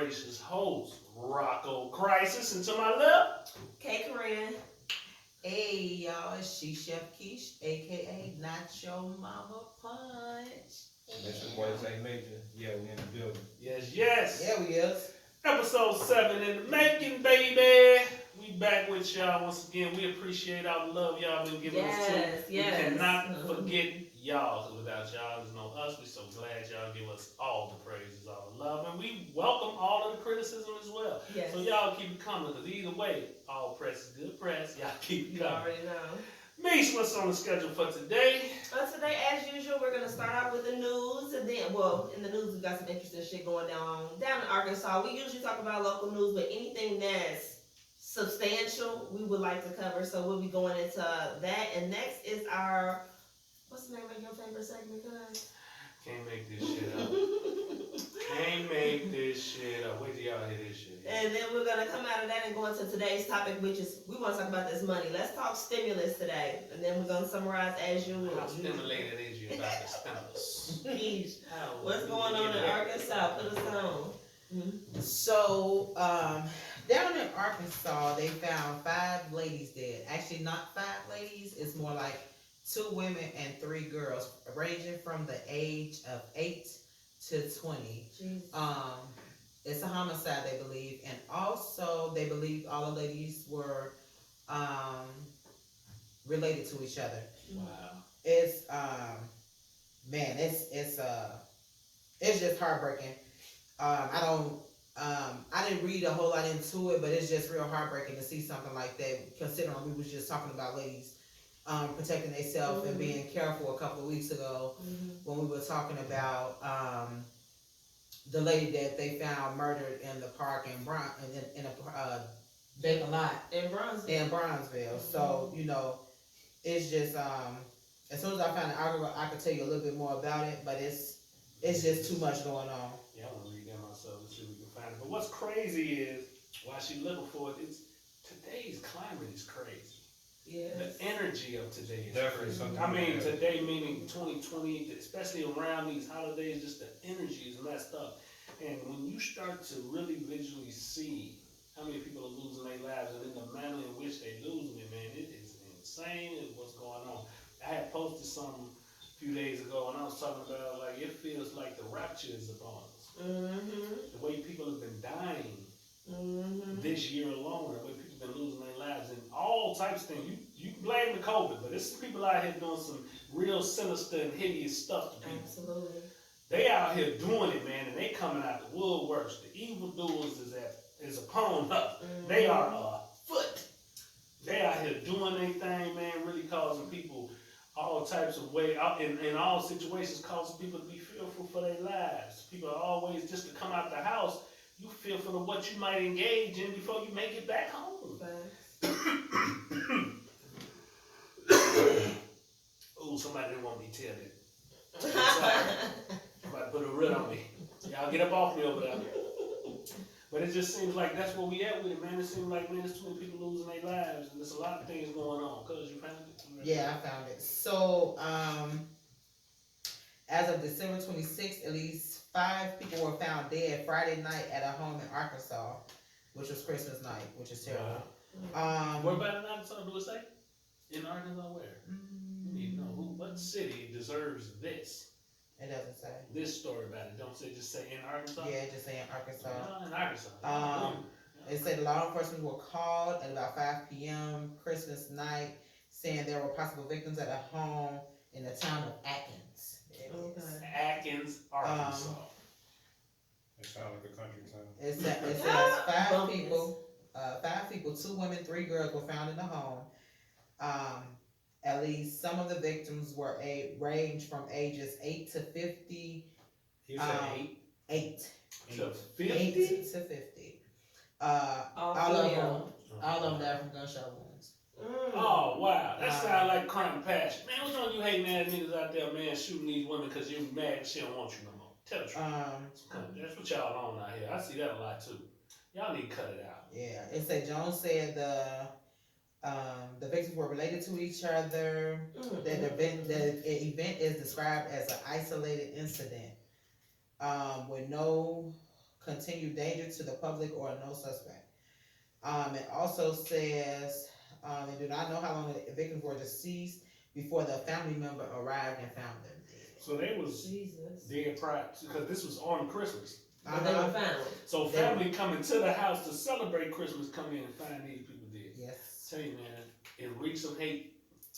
gracious host, Rocco Crisis, and to my left, K. Corinne. Hey y'all, it's She Chef Keish, aka Nacho Mama Punch. That's your boy Zay Major. Yeah, we in the building. yes. Yeah, we is. Episode 7 in the making, baby. We back with y'all once again. We appreciate all the love y'all been giving us too. Yes. We cannot forget y'all, because without y'all, there's no us. We're so glad y'all give us all the praises, all the love, and we welcome all of the criticism as well. Yes. So y'all keep it coming, because either way, all press is good press. Y'all keep it You coming. already know. Mish, what's on the schedule for today? Today, as usual, we're gonna start out with the news, and then, well, in the news we got some interesting shit going down in Arkansas. We usually talk about local news, but anything that's substantial, we would like to cover. So we'll be going into that. And next is our, what's the name of your favorite segment, guys? Can't make this shit up. Can't make this shit up. Wait till y'all hear this shit. And then we're gonna come out of that and go into today's topic, which is we want to talk about this money. Let's talk stimulus today, and then we're gonna summarize as usual. How stimulated is you about the stimulus? Yeesh. What's going on in Arkansas? Put us on. So, down in Arkansas, they found 5 ladies dead. Actually, not 5 ladies. It's more like 2 women and 3 girls, ranging from the age of 8 to 20. Jeez. It's a homicide, they believe, and also they believe all the ladies were related to each other. Wow. It's man, it's just heartbreaking. I didn't read a whole lot into it, but it's just real heartbreaking to see something like that. Considering we was just talking about ladies protecting themselves and being careful a couple of weeks ago when we were talking about the lady that they found murdered in the park in a vacant lot In Bronzeville. in Bronzeville. So it's just as soon as I found the article, I could tell you a little bit more about it, but it's just too much going on. Yeah, I want to read that myself and see if we can find it. But what's crazy is, while she's looking for it, it's today's climate is crazy. Yes. The energy of today is Definitely crazy. something. I mean, today meaning 2020, especially around these holidays, just the energy is messed up. And when you start to really visually see how many people are losing their lives and in the manner in which they're losing it, man, it is insane what's going on. I had posted something a few days ago, and I was talking about, like, it feels like the rapture is upon us. The way people have been dying this year alone, the way people have been losing their lives, and all types of things. You can blame the COVID, but there's some people out here doing some real sinister and hideous stuff to people. Absolutely. They out here doing it, man, and they coming out the woodworks. The evildoers is upon us. They are afoot. They out here doing their thing, man, really causing people all types of ways, in all situations, causing people to be fearful for their lives. People are always, just to come out the house, you fearful of what you might engage in before you make it back home. Oh, somebody didn't want me to tell it. Somebody put a rid on me. Y'all get up off me over there. But it just seems like that's where we at with it, man. It seems like, man, there's too many people losing their lives, and there's a lot of things going on. Cause you found it? Yeah, I found it. So, as of December 26th, at least 5 people were found dead Friday night at a home in Arkansas, which was Christmas night, which is terrible. Where about in Arkansas, do it say? In Arkansas, where? We need to know what city deserves this. It doesn't say. This story about it. Don't say, just say in Arkansas? Yeah, just saying Arkansas. In Arkansas. It said law enforcement were called at about 5 p.m. Christmas night, saying there were possible victims at a home in the town of Atkins. Atkins, Arkansas. It sounds like a country town. It says 5 people, 5 people, 2 women, 3 girls were found in the home. At least some of the victims were ranged from ages 8 to 50. You said 8 to 8 50? to 50. All of them died from gunshot wounds. Oh, wow. That sounds like crime passion. Man, what's wrong with you hating ass niggas out there, man, shooting these women because you're mad and she don't want you no more? Tell the truth. That's what y'all on out here. I see that a lot, too. Y'all need to cut it out. Yeah, it said Jones said the victims were related to each other. That the event is described as an isolated incident with no continued danger to the public or no suspect. It also says, they do not know how long the victims were deceased before the family member arrived and found them dead. So they was Jesus. dead prior, because this was on Christmas. But they were found. So family coming to the house to celebrate Christmas come in and find these people dead. Yes. Tell you, man, it reeks of hate.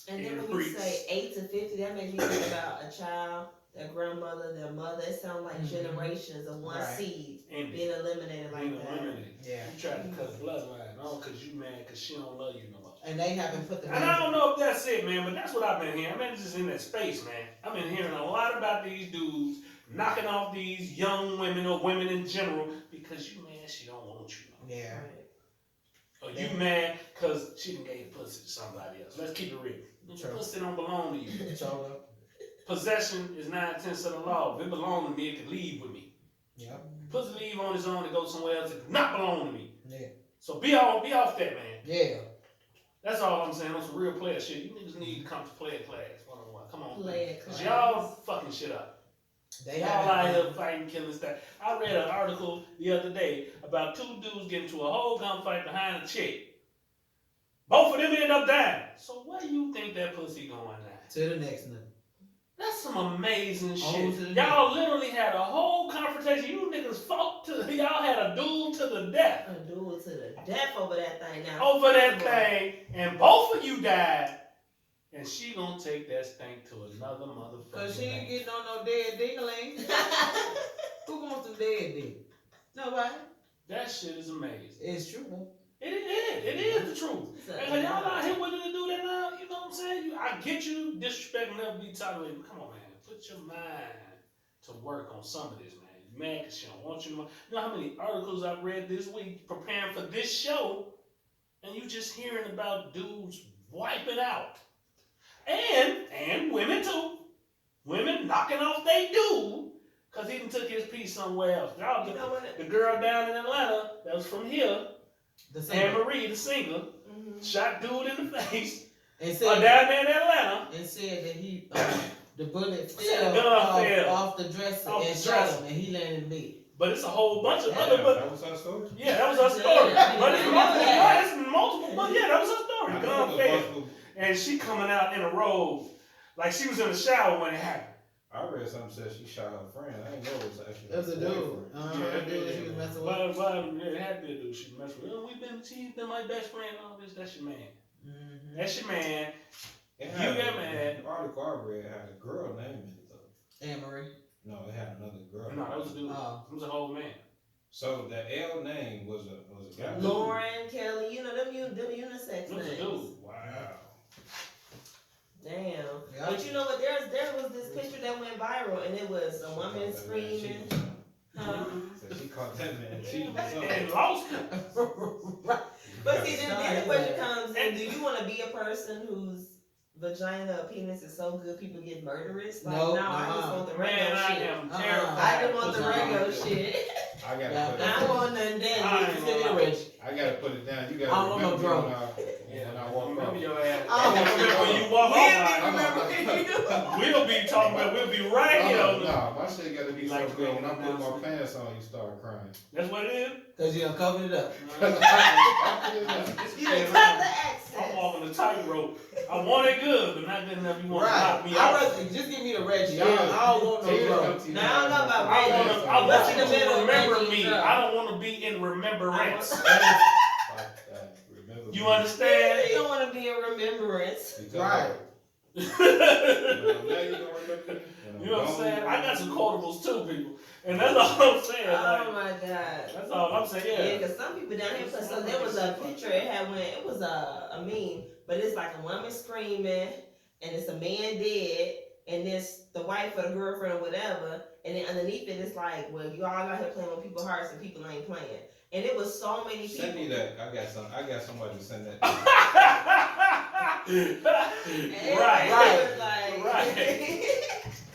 And then It when you reeks. say 8 to 50, that makes me think about a child, their grandmother, their mother. It sounds like Mhm. generations of one Right. seed And being eliminated like being that. eliminated. Yeah. You tried to cut the bloodline, all because you mad because she don't love you no more. And they haven't put the And I don't know if that's it, man, but that's what I've been hearing. I've been just in that space, man. I've been hearing a lot about these dudes knocking off these young women or women in general because you mad she don't want you no more. Yeah. Right. Or you mad because she done gave the pussy to somebody else. Let's keep it real. The True. pussy don't belong to you. So, Possession is 9/10 of the law. If it belong to me, it can leave with me. yeah. Pussy leave on his own and go somewhere else. It do not belong to me. Yeah. So be off that, man. Yeah. That's all I'm saying on some real player shit. You niggas need to come to player class 101. Come on. Player Cause class. y'all fucking shit up. They Y'all out haven't. here fighting, killing stuff. I read an article the other day about two dudes getting into a whole gunfight behind a chick. Both of them end up dying. So where do you think that pussy going now? To the next one. That's some amazing On shit. to the Y'all literally had a whole confrontation. You niggas fought y'all had a duel to the death A duel to the death over that thing now. over that thing, and both of you died. And she gonna take that stink to another motherfucker. Cause she ain't getting on no dead dingling. Who wants some dead dick? Nobody. That shit is amazing. It's true. It is the truth. It's a- And y'all out here willing to do that now, you know what I'm saying? I get you, disrespect will never be tolerated. Come on, man. Put your mind to work on some of this, man. You mad because she don't want you to know. You know how many articles I've read this week preparing for this show, and you just hearing about dudes wiping out. And women too. Women knocking off they dude because he done took his piece somewhere else. Y'all, You know what? the girl down in Atlanta that was from here, The Anne same. Marie, the singer, Mhm. shot dude in the face. And Down said, there in Atlanta. and said that he, the bullet Said fell the gun fell. off the dresser Off and the shot dresser. him, and he landed in bed. But it's a whole bunch of Yeah, other. But that was her story. yeah, that was her story. Yeah, But it's I multiple. know that. It's multiple. But yeah, that was her story. I The know gun the fell, multiple- and she coming out in a robe, like she was in the shower when it happened. I read something said she shot her friend. I didn't know it was actually. It was a her dude. boyfriend. The dude that she was messing with. Well, it had to be a dude she messed with. Oh, she's been my best friend. All this, that's your man. Mhm. That's your man. It You had got a- mad. The article I read had a girl name in it though. Anne Marie. No, it had another girl. No, that was a dude. Oh. It was a whole man. So the L name was a guy. Lauren, Kelly, you know them unisex It was a names. dude. Wow. Damn. Yeah. But you know what? There was this picture that went viral, and it was a woman screaming. Huh? So she caught that man cheating. And lost him. Right. But see, then the question comes in: do you want to be a person whose vagina or penis is so good people get murderous? Like, No, I just want the Man, regular I shit. am Uh-uh. terrified. I just want the Uh-uh. regular shit. I gotta Yeah. put I it don't want nothing I dead. ain't Still gonna rich. I gotta put it down. You I don't gotta want no remember drone. when I walk Remember up. your ass. Oh. Remember when you walk We'll off. be remembering you. We'll be talking about. We'll be right here. on the- No, my shit gotta be Like so good. When I the put my announcement. pants on, you start crying. That's what it is. Cause you done covered it up. You done cut the accent. I'm walking the tightrope. I want it good, but not good enough. You want to knock me I out. rather just give me the Reggie. I don't want no drone. Now, I don't know about I Reggie. want to. I What's want in you the middle to of remember Reggie's me. drum? I don't want to be in remembrance. Remember You me. understand? You don't want to be a remembrance. Because Right. when I'm there, you gonna remember me. When I'm You know what I'm gone, saying? you I got gonna some remember me. quotables too, people. And that's all I'm saying. Oh Like, my god. that's all I'm saying. Yeah, Yeah. because some people down here, so there was a picture, it was a meme, but it's like a woman screaming, and it's a man dead, and it's the wife or the girlfriend or whatever, and then underneath it, it's like, well, you all out here playing with people's hearts, and people ain't playing. And it was so many people. Send me that. I got somebody to send that. And Right. it was like,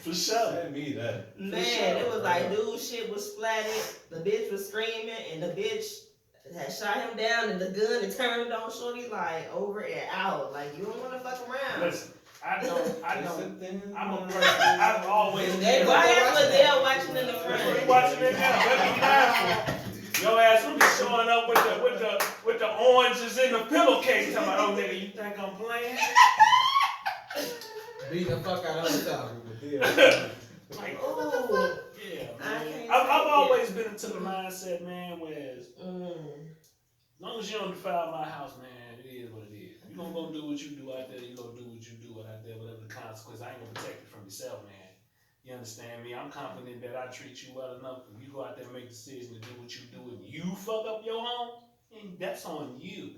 For sure. Send me that. man, it was like, dude, shit was splattered, the bitch was screaming, and the bitch had shot him down, and the gun had turned on shorty, like, over and out. Like, you don't want to fuck around. Listen, I don't. I'm a person. I've always They been. go- Why is Liddell watching in the That's what you front? watching it now. Better be mindful. Your ass will be showing up with the oranges in the pillowcase. Talking about, oh nigga, you think I'm playing? Beat the fuck out of herself. Like, Ooh. yeah, I man. can't I've take always been into the mindset, man, where as Mm. long as you don't defile my house, man, it is what it is. You gonna go do what you do out there. You gonna do what you do out there, whatever the consequence. I ain't gonna protect you from yourself, man. You understand me? I'm confident that I treat you well enough. If you go out there and make decisions to do what you do, and you fuck up your home, then that's on you.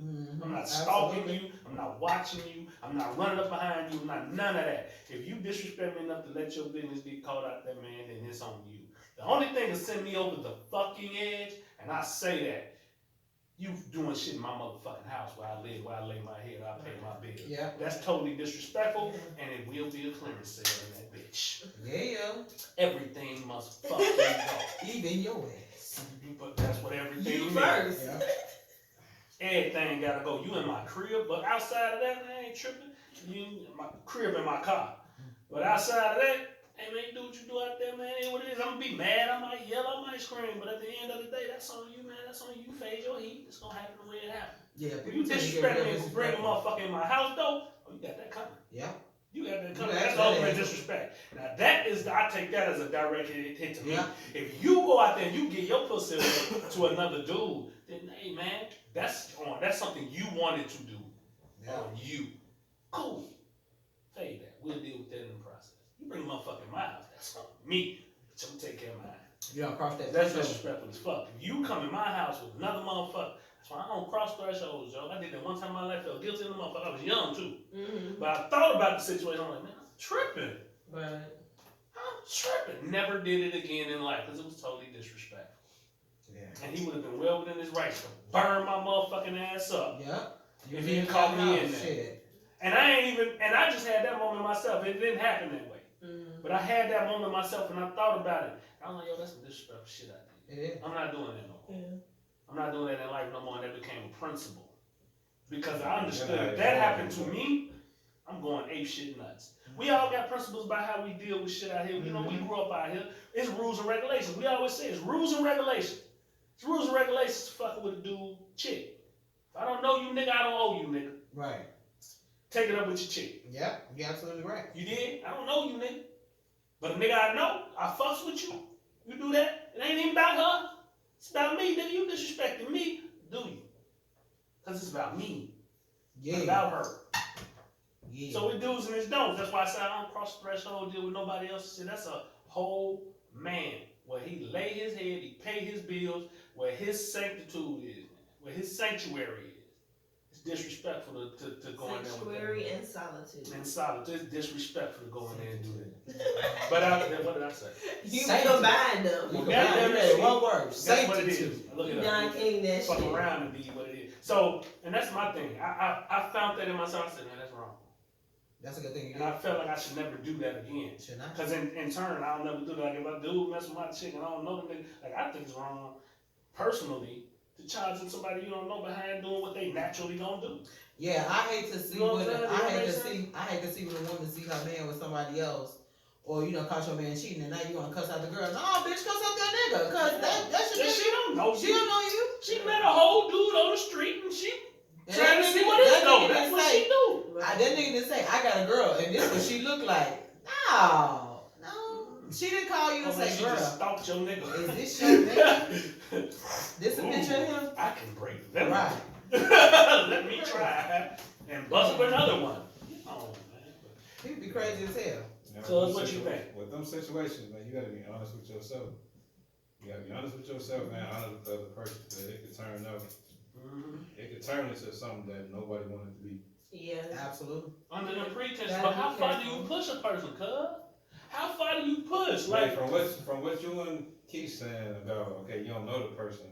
I'm not stalking you. I'm not watching you. I'm not running up behind you. I'm not none of that. If you disrespect me enough to let your business get caught out there, man, then it's on you. The only thing that send me over the fucking edge, and I say that, you doing shit in my motherfucking house where I live, where I lay my head, I pay my bills. Yeah. That's totally disrespectful, and it will be a clearance sale in that bitch. Yeah. Everything must fucking go. Even your ass. But that's what everything You means. first. Yeah. Everything gotta go. You in my crib, but outside of that, I ain't tripping. You in my crib in my car. But outside of that, hey man, you do what you do out there, man. It ain't what it is. I'm gonna be mad. I might yell. I might scream. But at the end of the day, that's on you, man. That's on you. Fade your heat. It's gonna happen the way it happened. Yeah. If you disrespect me and bring a motherfucker in my house, though, oh, you got that coming. Yeah. You got that You coming. got That's that ultimate ass. disrespect. Now that is, I take that as a direct hit to me. Yeah. If you go out there and you get your pussy to another dude, then hey man, that's something you wanted to do on you. Cool. Fade that. We'll deal with that in the process. You bring a motherfucker in my house, that's on me. But you take care of mine. You don't cross that That's threshold. disrespectful as fuck. If you come in my house with another motherfucker, that's why I don't cross thresholds, yo. I did that one time in my life, felt guilty in the motherfucker. I was young too. Mm-hmm. But I thought about the situation, I'm like, man, I'm tripping. Right. I'm tripping. Never did it again in life because it was totally disrespectful. Yeah. And he would have been well within his rights to burn my motherfucking ass up. Yeah. If he had caught me in there. Shit. And I just had that moment myself. It didn't happen that way. Mm-hmm. But I had that moment myself and I thought about it. I'm like, yo, that's some disrespectful shit I did. It is. I'm not doing that no more. Yeah. I'm not doing that in life no more, and that became a principle. Because I understood if that happened to me, I'm going ape shit nuts. We all got principles about how we deal with shit out here. You know, we grew up out here. It's rules and regulations. We always say it's rules and regulations. It's rules and regulations fucking with a dude, chick. If I don't know you, nigga, I don't owe you, nigga. Right. Take it up with your chick. Yeah. You're absolutely right. You did? I don't know you, nigga. But a nigga I know, I fucks with you. You do that? It ain't even about her. It's about me, nigga. You disrespecting me, do you? Because it's about me. Yeah. It's about her. Yeah. So we do's and it's don'ts. That's why I say I don't cross the threshold, deal with nobody else. See, that's a whole man where he lay his head, he pay his bills, where his sanctitude is, where his sanctuary is. It's disrespectful to go in there with Sanctuary that. and solitude. And solitude. It's disrespectful to go in there and do that. But what did I say? You Sanctity. combine them. You Well, can goddamn buy it. it. One word. That's what it Sanctitude. is. Look You it Don up. King that Fuck shit. around and be what it is. So, and that's my thing. I found that in myself. I said, man, that's wrong. That's a good thing you And do. I felt like I should never do that again. Should not. Because in turn, I'll never do that. Like if I do mess with my chick and I don't know the nigga, like I think it's wrong, personally, to charge somebody you don't know behind doing what they naturally gonna do. Yeah, I hate to see You know what when I'm saying? I Does that hate to make see I hate to see when a woman see her man with somebody else, or caught your man cheating, and now you wanna cuss out the girl. No, bitch, cuss out that nigga, cause that should She don't know She you. don't know you. She met a whole dude on the street and she And trying to that see nigga- what it's that though. nigga That's didn't what say- she do. That nigga didn't say I got a girl, and this what she look like. No, she didn't call you and Unless say, she girl, just stalked your nigga. is this your nigga? This a picture of him? I can break them. Right. Let me try and bust up another one. Oh man. He'd be crazy as hell. So that's what you think? With them situations, man, you gotta be honest with yourself. You gotta be honest with yourself, man, honest with the other person, because it could turn out, it could turn into something that nobody wanted to be. Yeah. Absolutely. Under the pretense, Gotta but be how far do careful. you push a person, cuz? How far do you push? Like Like, from what you and Keith saying about, okay, you don't know the person.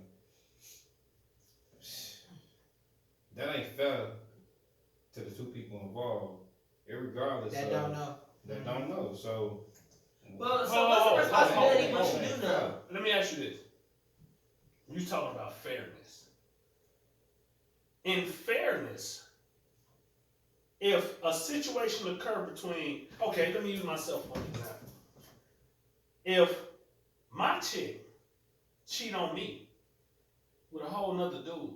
That ain't fair to the two people involved, irregardless That of don't know. that don't know. So Well, so Oh, what's the oh, responsibility oh, once oh, you oh, do know? let me ask you this. You talking about fairness. In fairness, if a situation occurred between, okay, let me use myself for an example. If my chick cheat on me with a whole nother dude,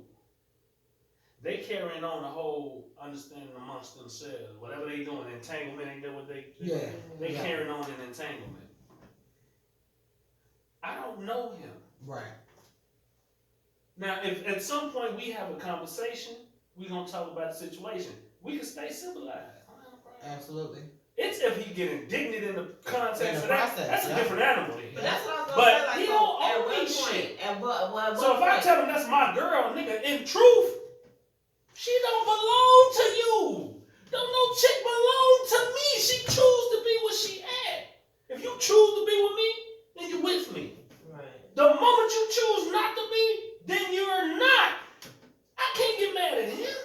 they carrying on the whole understanding amongst themselves. Whatever they doing, entanglement ain't that what they They Yeah. carrying on an entanglement. I don't know him. Right. Now, if at some point we have a conversation, we gonna talk about the situation. We can stay civilized. I don't have a problem. Absolutely. It's if he get indignant in the context In the of that, process, that's a yeah. different animal. But that's what I was But gonna say. Like, he so don't at owe what me point? shit. At what So if I point? tell him that's my girl, nigga, in truth, she don't belong to you. Don't no chick belong to me. She choose to be where she at. If you choose to be with me, then you with me. Right. The moment you choose not to be, then you're not. I can't get mad at him.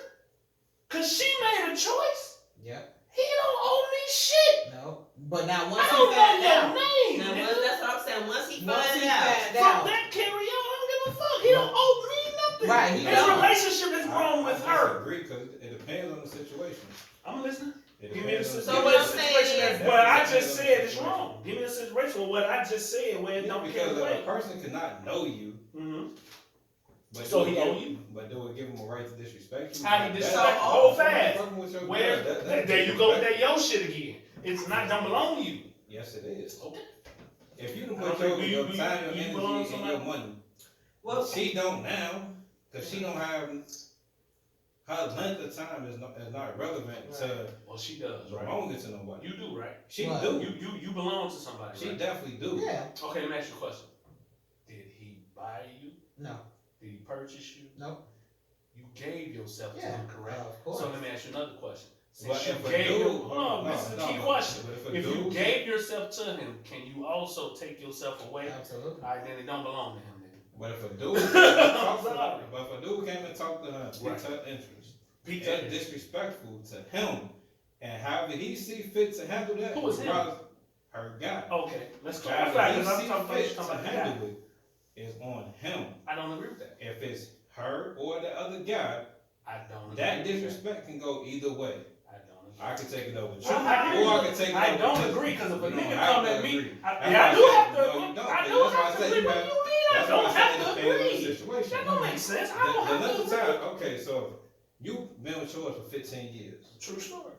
Cause she made a choice. Yep. He don't owe me shit. No. But now once I he don't found know out, your name. Now, nigga. that's what I'm saying. Once he once finds he out, found From out, that carry on, I don't give a fuck. He don't owe me nothing. Right, he His don't. relationship is wrong with I her. disagree because it depends on the situation. I'm listening. It Give me the depends on So give what me a I'm saying situation is- that what I just said is wrong. Give me a situation where what I just said where it Yeah, don't because carry a weight. person cannot know you, Mm-hmm. but So do he it owe give- you? But do it give him a right to disrespect you? How he That's- disrespect So, hold that's fast. fucking with your Where girl. That's there you go with disrespect. that yo shit again. It's not don't belong to you. Yes, it is. Okay. If you I don't don't put think your, you- your you- time, your you energy, belong and to your somebody. money, well, she don't now, because she don't have her length of time is not relevant to Well, she does, right? belonging to nobody. You do, right? She What? do. You belong to somebody. She right? definitely do. yeah. Okay, let me ask you a question. Did he buy you? No. Did he purchase you? No. You gave yourself to Yeah. him, correct? Of course. So let me ask you another question. But Since you if a gave dude, hold on, this is the key question. But If you dude, gave yourself to him, can you also take yourself away? Absolutely. Alright, then it don't belong to him then. but if a dude, I'm sorry. but if a dude came and talked to her, Right. piqued her interest, Pete that's Davis. disrespectful to him, and however he see fit to handle that, Who is him? regardless- her guy. Okay, let's However clarify he because I'm see talking fit about to the guy. handle it is on him. I don't agree with that. If it's her or the other guy, I don't agree. that with disrespect can go either way. I don't agree. I can take it over you, I- or I can take it over I don't you. agree because if a You don't nigga have come to at me, agree. I That's do why I have said- to. no, you don't. I do That's why I have to said agree. you What have- do you mean? I That's why I don't said have it to depends on the agree. situation. That don't make sense. I don't The have length to of time, agree. okay, so you've been with yours for 15 years. True story.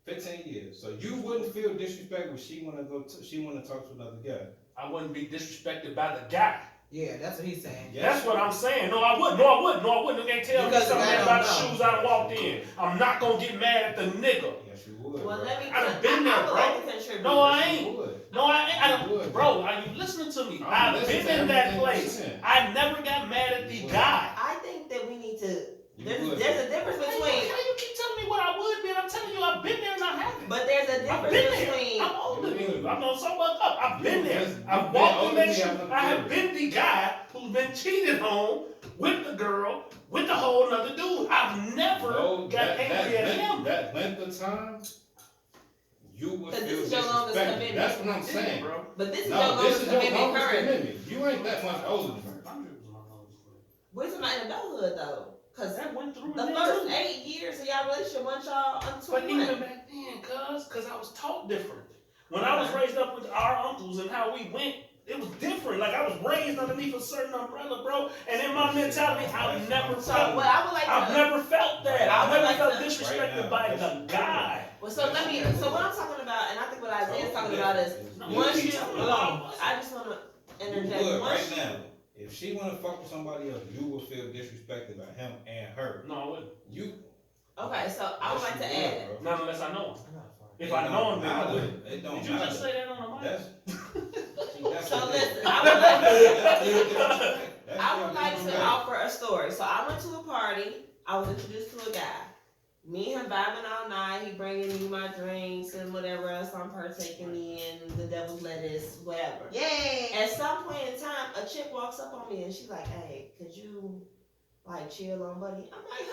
15 years. So you wouldn't feel disrespect when she wanna she wanna talk to another guy. I wouldn't be disrespected by the guy. Yeah, that's what he's saying. Yes. That's what I'm saying. No, I wouldn't. You can't tell me Because the something guy about the don't know. shoes I done walked in. I'm not gonna get mad at the nigga. Yes, you would. well, bro. let me. I done been there, I would bro. like to contribute. No, I Yes, ain't. you would. No, I ain't. I You don't, would, bro, are you listening to me? I'm I've listening been to in that everything you're place. saying. I never got mad at the You would. guy. I think that we need to. You There's would. a difference How between. you keep telling me what I would be and I'm telling you I've been there and I haven't. But there's a I've difference been there. between. I'm older than You you. would. I'm on so much up. I've been You there. would. I've You've walked been in that older shoe. than me. I have been the guy who's been cheated on with the girl, with the whole nother dude. I've never No, got angry at him. that length of time, you would But feel this is your longest disrespected. commitment. That's what I'm saying. bro. But this is your No, longest this is your commitment longest currently. commitment. You ain't that much older than her. We're talking about in adulthood though, because That went through the me first too. 8 years of y'all relationship, once y'all unto But even one. back then, cause I was taught different. When I was raised up with our uncles and how we went, it was different. Like I was raised underneath a certain umbrella, bro. And in my mentality, I've never So felt. what I would like I've to. never felt that. I I've would never like felt to- disrespected Right by now. the guy. Well, so let me. So what I'm talking about, and I think what Isaiah's talking about is once you. Hold on. I just want to You interject. would Once right now. If she wanna fuck with somebody else, you would feel disrespected by him and her. No, I wouldn't. You. Okay, so I would like to add. Not unless I know him. If It I don't know him, then I matter. would. It don't Did you matter. just say that on the mic? That's. So listen, I I would like to offer a story. So I went to a party. I was introduced to a guy. Me and him vibing all night. He bringing me my drinks and whatever else I'm partaking in, the devil's lettuce, whatever. Yay! At some point in time, a chick walks up on me and she's like, "Hey, could you like chill on buddy?" I'm like,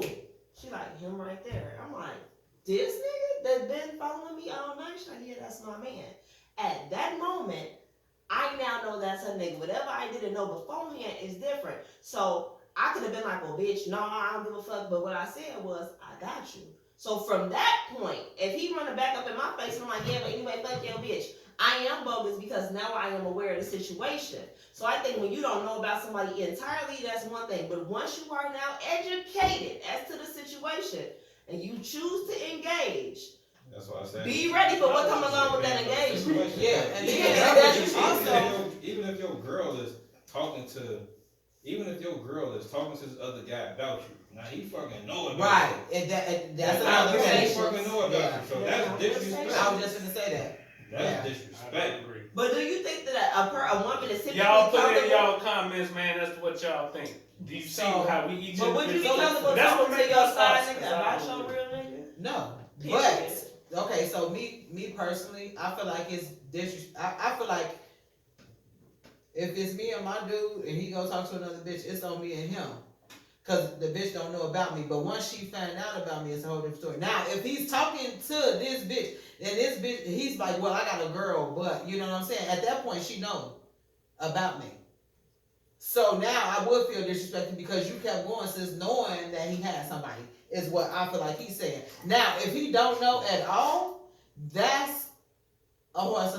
"Who?" She like, "Him right there." I'm like, "This nigga that been following me all night?" She's like, "Yeah, that's my man." At that moment, I now know that's her nigga. Whatever I didn't know beforehand is different. So I could have been like, "Well, bitch, no, I don't give a fuck." But what I said was, "I got you." So from that point, if he running back up in my face, and I'm like, yeah, but anyway, fuck your bitch. I am bogus because now I am aware of the situation. So I think when you don't know about somebody entirely, that's one thing. But once you are now educated as to the situation and you choose to engage, That's why I said. be ready for what comes along with that engagement. Yeah, and Yeah, then also, even if your girl is talking to this other guy about you, now he fucking know about right, you. and that's That's another he thing. fucking know about Yeah. you. So Yeah. that's disrespect. I was just gonna say that. That's Yeah. I disrespect. agree. But do you think that a woman is typically Y'all put in comfortable? y'all comments, man. That's what y'all think. Do you see So- how we each? But would you be individual- comfortable That's what talking to makes your us side us, nigga 'cause I about don't your do real nigga? No, Period. but okay. So me personally, I feel like it's I feel like if it's me and my dude and he go talk to another bitch, it's on me and him. Cause the bitch don't know about me, but once she find out about me, it's a whole different story. Now, if he's talking to this bitch, and this bitch, he's like, well, I got a girl, but you know what I'm saying? At that point, she know about me. So now I would feel disrespected because you kept going since knowing that he had somebody, is what I feel like he's saying. Now, if he don't know at all, that's a horse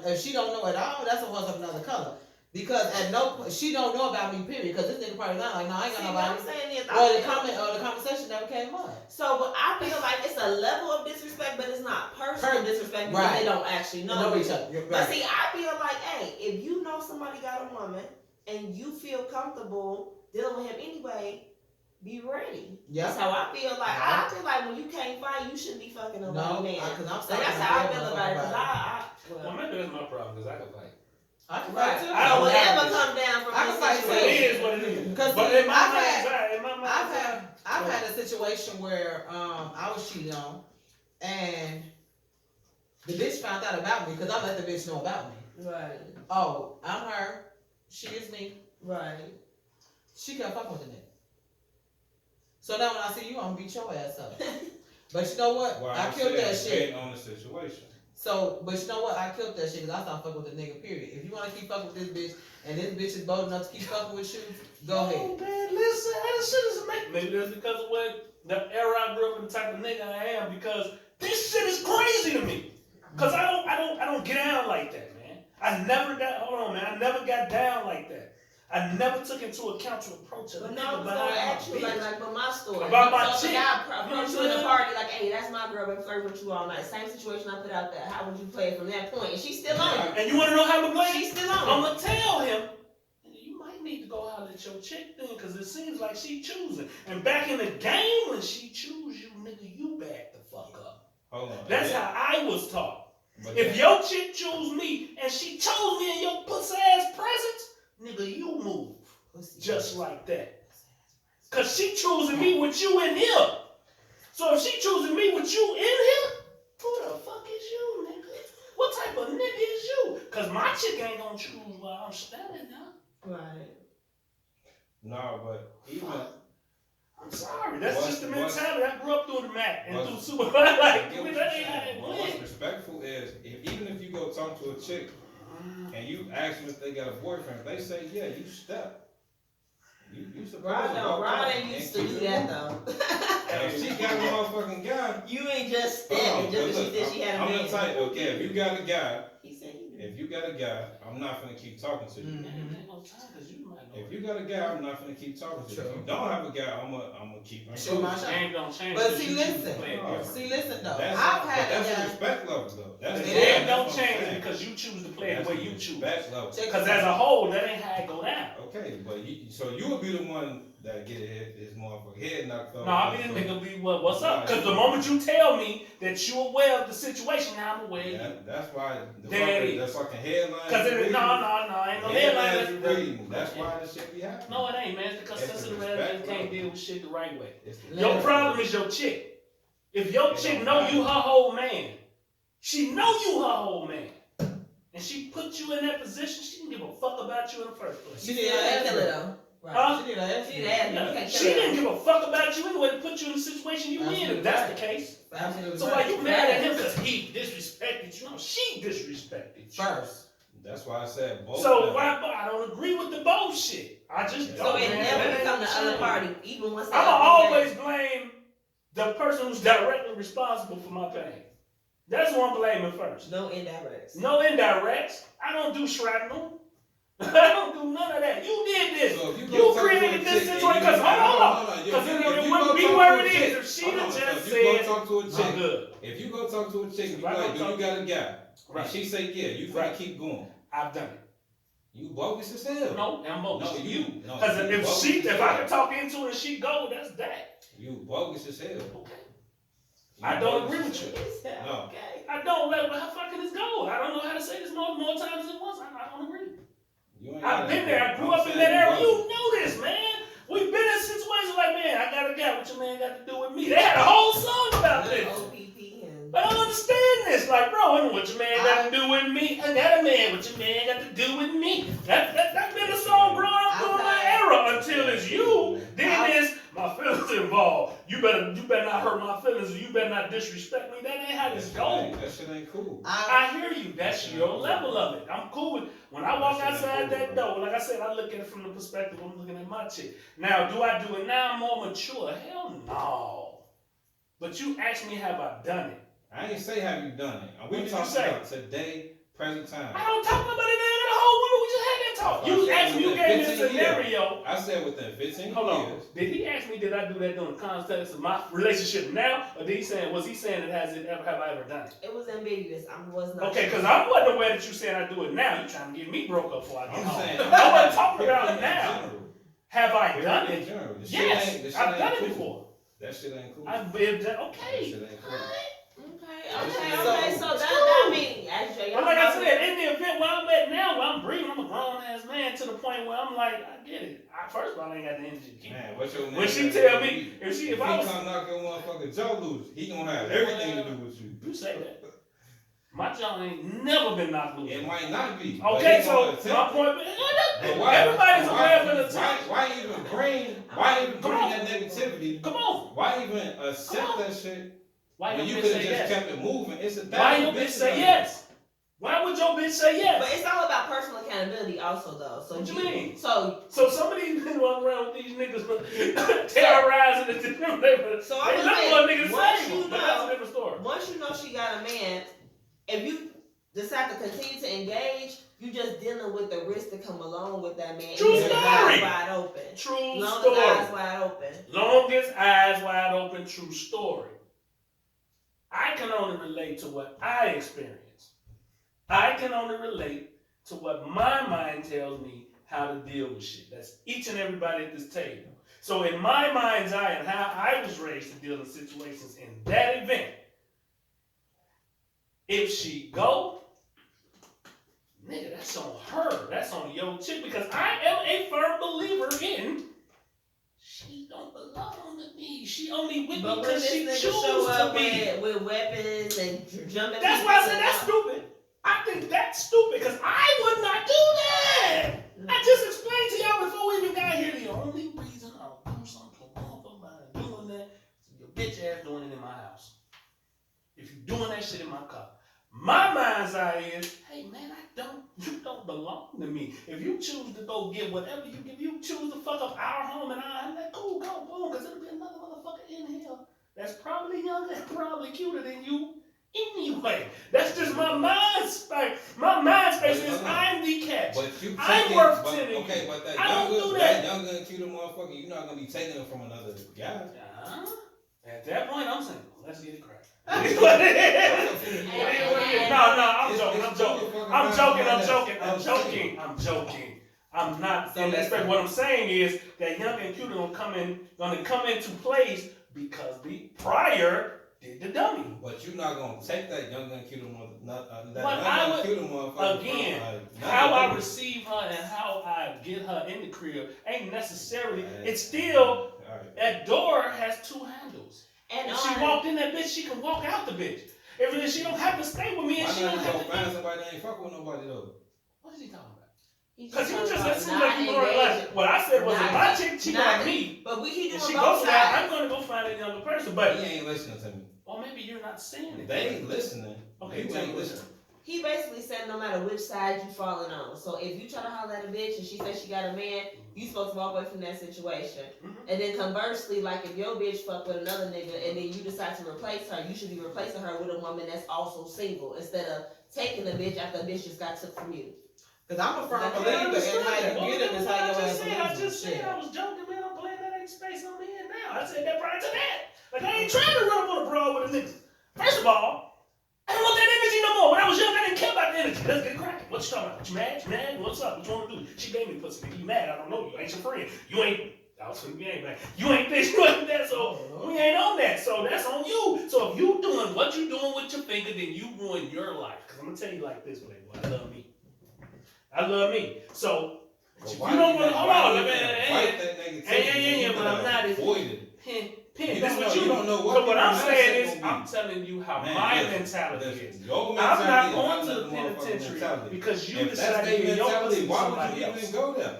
if she don't know at all, that's a horse of another color. Because at no point, she don't know about me, period. Because this nigga probably not like, no, I ain't See, got what nobody. I'm saying is, Or the conversation never came up. so, but I feel like it's a level of disrespect, but it's not personal disrespect because Right. they don't actually know Know you. each other. You're But right. see, I feel like, hey, if you know somebody got a woman and you feel comfortable dealing with him anyway, be ready. That's Yeah. how I feel. Like I feel like when you can't fight, you shouldn't be fucking nobody, No, man. because I'm So that's how I feel about it. Cause Well, well, maybe that's my problem because I can fight. I can right. fight too. I So don't whatever have this. come down from I this can fight But too. it situation. is what it is. Because But see, in my I've mind's had- eye, in my mind's eye, I've had a situation where I was cheated on, and the bitch found out about me because I let the bitch know about me. Right. Oh, I'm her. She is me. Right. She kept fucking with the nigga. So now when I see you, I'm gonna beat your ass up. But you know what? Why I killed that shit. Depending on the situation. So, but you know what? I killed that shit because I stopped fucking with the nigga, period. If you want to keep fucking with this bitch, and this bitch is bold enough to keep fucking with you, go Oh, ahead. man, listen, that shit is amazing. Maybe that's because of what the era I grew up in, the type of nigga I am. Because this shit is crazy to me. Cause I don't get down like that, man. I never got down like that. I never took into account to approach a But nigga no, I was behind gonna my ask you bitch. like with my story. About my so chick. if I approach You know you in what the I'm party like, hey, that's my girl, been flirting with you all night. Same situation I put out there. How would you play it from that point? And she's still on you. And you wanna know how I'm gonna play? She's still on I'm you. gonna tell him, you might need to go holler at your chick then, cause it seems like she choosing. And back in the game when she choose you, nigga, you back the fuck up. Hold on. That's how I was taught. But If your chick choose me and she chose me in your pussy ass presence, nigga, you move just like that. Cause she choosing me with you in here. So if she choosing me with you in here, who the fuck is you, nigga? What type of nigga is you? Cause my chick ain't gonna choose while I'm standing there. Right. No, but even I'm sorry, that's What- just the what's- mentality. I grew up through the Mac and What- through Super. Like, I get what that you're ain't how saying. it But what's went. respectful is even if you go talk to a chick and you ask them if they got a boyfriend, if they say yeah, you step. You supposed to Rod walk ain't up used and to do keep it that moving. though. And if she got a motherfucking guy, You ain't just hold on, stepping just but because she look, said she had a I'm man. the type. Okay, if you got a guy, He said he did. if you got a guy, I'm not gonna keep talking to you. Man, ain't no time, 'cause you might know. If you got a guy, I'm not gonna keep talking to you. If True. you don't have a guy, I'm gonna keep him. Shoot my It shot. ain't gonna change. But 'cause see, you choose to listen. play it Oh. different. See, listen though. That's, I've but had that's a a guy. respect level though. That's It It is. ain't don't that's what I'm change saying. because you choose to play it That's the a way you choose. respect level. Check Because this as out. a whole, that ain't how it go down. Okay, but so you would be the one that get his motherfucking head knocked off. No, I mean, nigga be what's up? Because the moment you tell me that you aware of the situation, now I'm aware. Yeah, that's why the Daddy. fucking headline. Because you it reading, no, ain't no the headline. headlines you reading, that's why the shit be happening. No, it ain't, man. It's because It's the sensitive respect ass can't level. deal with shit the right way. It's the- Your problem is your chick. If your It chick don't know matter. you her whole man, she know you her whole man, and she put you in that position, she didn't give a fuck about you in the first place. She She did didn't ask kill her. it though. Right. Huh? She need to ask She you. did ask me. You Yeah. can't She kill didn't it. give a fuck about you anyway to put you in the situation you in, Absolutely if that's right. the case. Absolutely So right. why you mad at him because he disrespected you? No, she disrespected you. First. That's why I said both. So of them. why? I don't agree with the bullshit. I just So don't. So it man. never That become ain't the other true. party, even once they I'ma up always engaged. blame The person who's directly responsible for my pain. That's who I'm blaming first. No indirects. No indirects. I don't do shrapnel. I don't do none of that. You did this. So if You go talk to created a this chick and situation. you- Because hold on. Yo, Because if it you wouldn't go be talk where to it a chick- is. If she hold done on, so just if you go said, talk to a I'm chick, good. if you go talk to a chick, you If I like, go do you talk- got a guy? Right. And she say, yeah, you finna Right. keep going. I've done it. You bogus as hell. No, I'm bogus. No, you. No, Because you if bogus she, as if hell. I can talk into it and she go, that's that. You bogus as hell. Okay. You I don't bogus agree as with hell. you. No. Okay. I don't let how fucking this go. I don't know how to say this more times than once. I don't agree. You ain't I've gotta been agree. there. I grew I'm up in saying that era. you You bogus. know this, man. We've been in situations like, man, I got a guy. What your man got to do with me? They had a whole song about this. OPP and. I don't understand this. Like, bro, I know what your man got to do with me. I got a man. What your man got to do with me? That's been a song growing up through my era until it's you. Then it's my feelings involved. You better not hurt my feelings, or you better not disrespect me. That ain't how this goes. That shit ain't cool. I hear you. That's your level of it. I'm cool with when I walk outside that door. Like I said, I look at it from the perspective I'm looking at my chick. Now, do I do it now? I'm more mature. Hell no. But you asked me, have I done it? I ain't say have you done it. What We did you talking say? about today, present time. I don't talk about it in the whole woman. We just had that talk. You asked me, you gave me a 15 years. scenario. I said within 15 Hold on. years. Did he ask me, did I do that during the context of my relationship now? Or was he saying have I ever done it? It was ambiguous. I was not. Okay, because I wasn't aware that you said I do it now. You trying to get me broke up before I get I'm home. saying. I wasn't talking about it in now. general. Have I done In it? general. The shit Yes, ain't- the shit I've ain't done it cool. before. That shit ain't cool. I've been done. That Okay. shit ain't cool. Okay. So that means, actually, But like I said, in the event where I'm at now, where I'm breathing, I'm a grown ass man to the point where I'm like, I get it. First of all, I ain't got the energy to keep. Man, what's your When name? she tell me, if I he was, come knock your motherfucking jaw loose, he gonna have everything to do with you. you say that. My jaw ain't never been knocked loose. It might not be. Okay, but he so gonna my attempt point, But why- everybody's why- aware of the time. Why even bring that negativity? Come on. Why even accept Come on. that shit? Why When your you bitch could have say just yes? kept it moving. It's a Why your thousand bitch bitches say out yes? Why would your bitch say But yes? it's all about personal accountability, also, though. So What you mean? So So some of these niggas run around with these niggas terrorizing the different neighborhood. So They I'm look saying, for a nigga to once save you them, but that's know- a different story. once you know she got a man, if you decide to continue to engage, you just dealing with the risks that come along with that man. True And his story. eyes wide open. True Long as story. eyes wide open. Longest eyes wide open, true story. I can only relate to what I experience. I can only relate to what my mind tells me how to deal with shit. That's each and everybody at this table. So in my mind's eye and how I was raised to deal in situations in that event, if she go, nigga, that's on her. That's on your chick because I am a firm believer in she don't belong to me. She only with me But when because this she nigga chooses show to up be. with weapons and jumping That's why I people said that's out. stupid. I think that's stupid because I would not do that. I just explained to y'all before we even got here. The only reason I'll do something wrong by doing that is your bitch ass doing it in my house. If you're doing that shit in my car. My mind's eye is, hey man, you don't belong to me. If you choose to go get whatever you give, you choose to fuck up our home and I'm like, cool, go, boom, because it'll be another motherfucker in here that's probably younger and probably cuter than you anyway. That's just my mind space. My mind space is I'm the catch. But you I'm taking, worth but, telling okay, you. but that I don't younger, do that. younger and cuter motherfucker, you're not gonna be taking it from another guy. At that point, I'm single. Let's get it cracked. No, It's- I'm joking. I'm not. And that's what I'm saying is that young and cute gonna come into place because the prior did the dummy. But you're not gonna take that younger and cuter motherfucker. But I would- Cuter motherfucker Again, from, how I nothing. receive her and how I get her in the crib ain't necessarily. Right. It's still Alright. that door has two handles. And If she walked in that bitch, she can walk out the bitch. If she don't have to stay with me and Why she don't not have go to. find somebody that ain't fuck with nobody though? What is he talking about? He's Because you just talking that about seems like you not going engaging. like what I said was if Not- my chick cheat not- on me But he and doing she both goes there, I'm sides. gonna go find a younger person. But But he ain't listening to me. or maybe you're not saying it. They ain't listening. Okay, You tell me ain't what's listening. He basically said no matter which side you falling on. So if you try to holler at a bitch and she says she got a man, you supposed to walk away from that situation. And then conversely, like if your bitch fuck with another nigga and then you decide to replace her, you should be replacing her with a woman that's also single instead of taking the bitch after the bitch just got took from you. Cause I'm a firm I believer in how you Well, get them is how your ass I loses just shit. said I was joking, man. I'm playing that ain't space I'm in now. I said that prior to that. Like, I ain't trying to run for the broad with a nigga. First of all, I don't want that energy no more. When I was young, I didn't care about the energy. Let's get cracking. What you talking about? You mad? You mad? What's up? What you want to do? She gave me pussy. You mad? I don't know you. I ain't your friend. You ain't. I was finna be ain't man. You ain't this, you ain't that, so we ain't on that. So that's on you. So if you doing what you doing with your finger, then you ruin your life. Cause I'm gonna tell you like this, Playboy. I love me. I love me. So if you don't want to hold on, man. But I'm not as pin. That's what you don't know what. What I'm saying mindset is, gonna I'm telling you how Man, my listen, mentality listen. is. Your I'm not mentality going is to the another motherfucking penitentiary mentality. because you If that's decided to their give your pussy mentality, to why somebody would you else. even go there?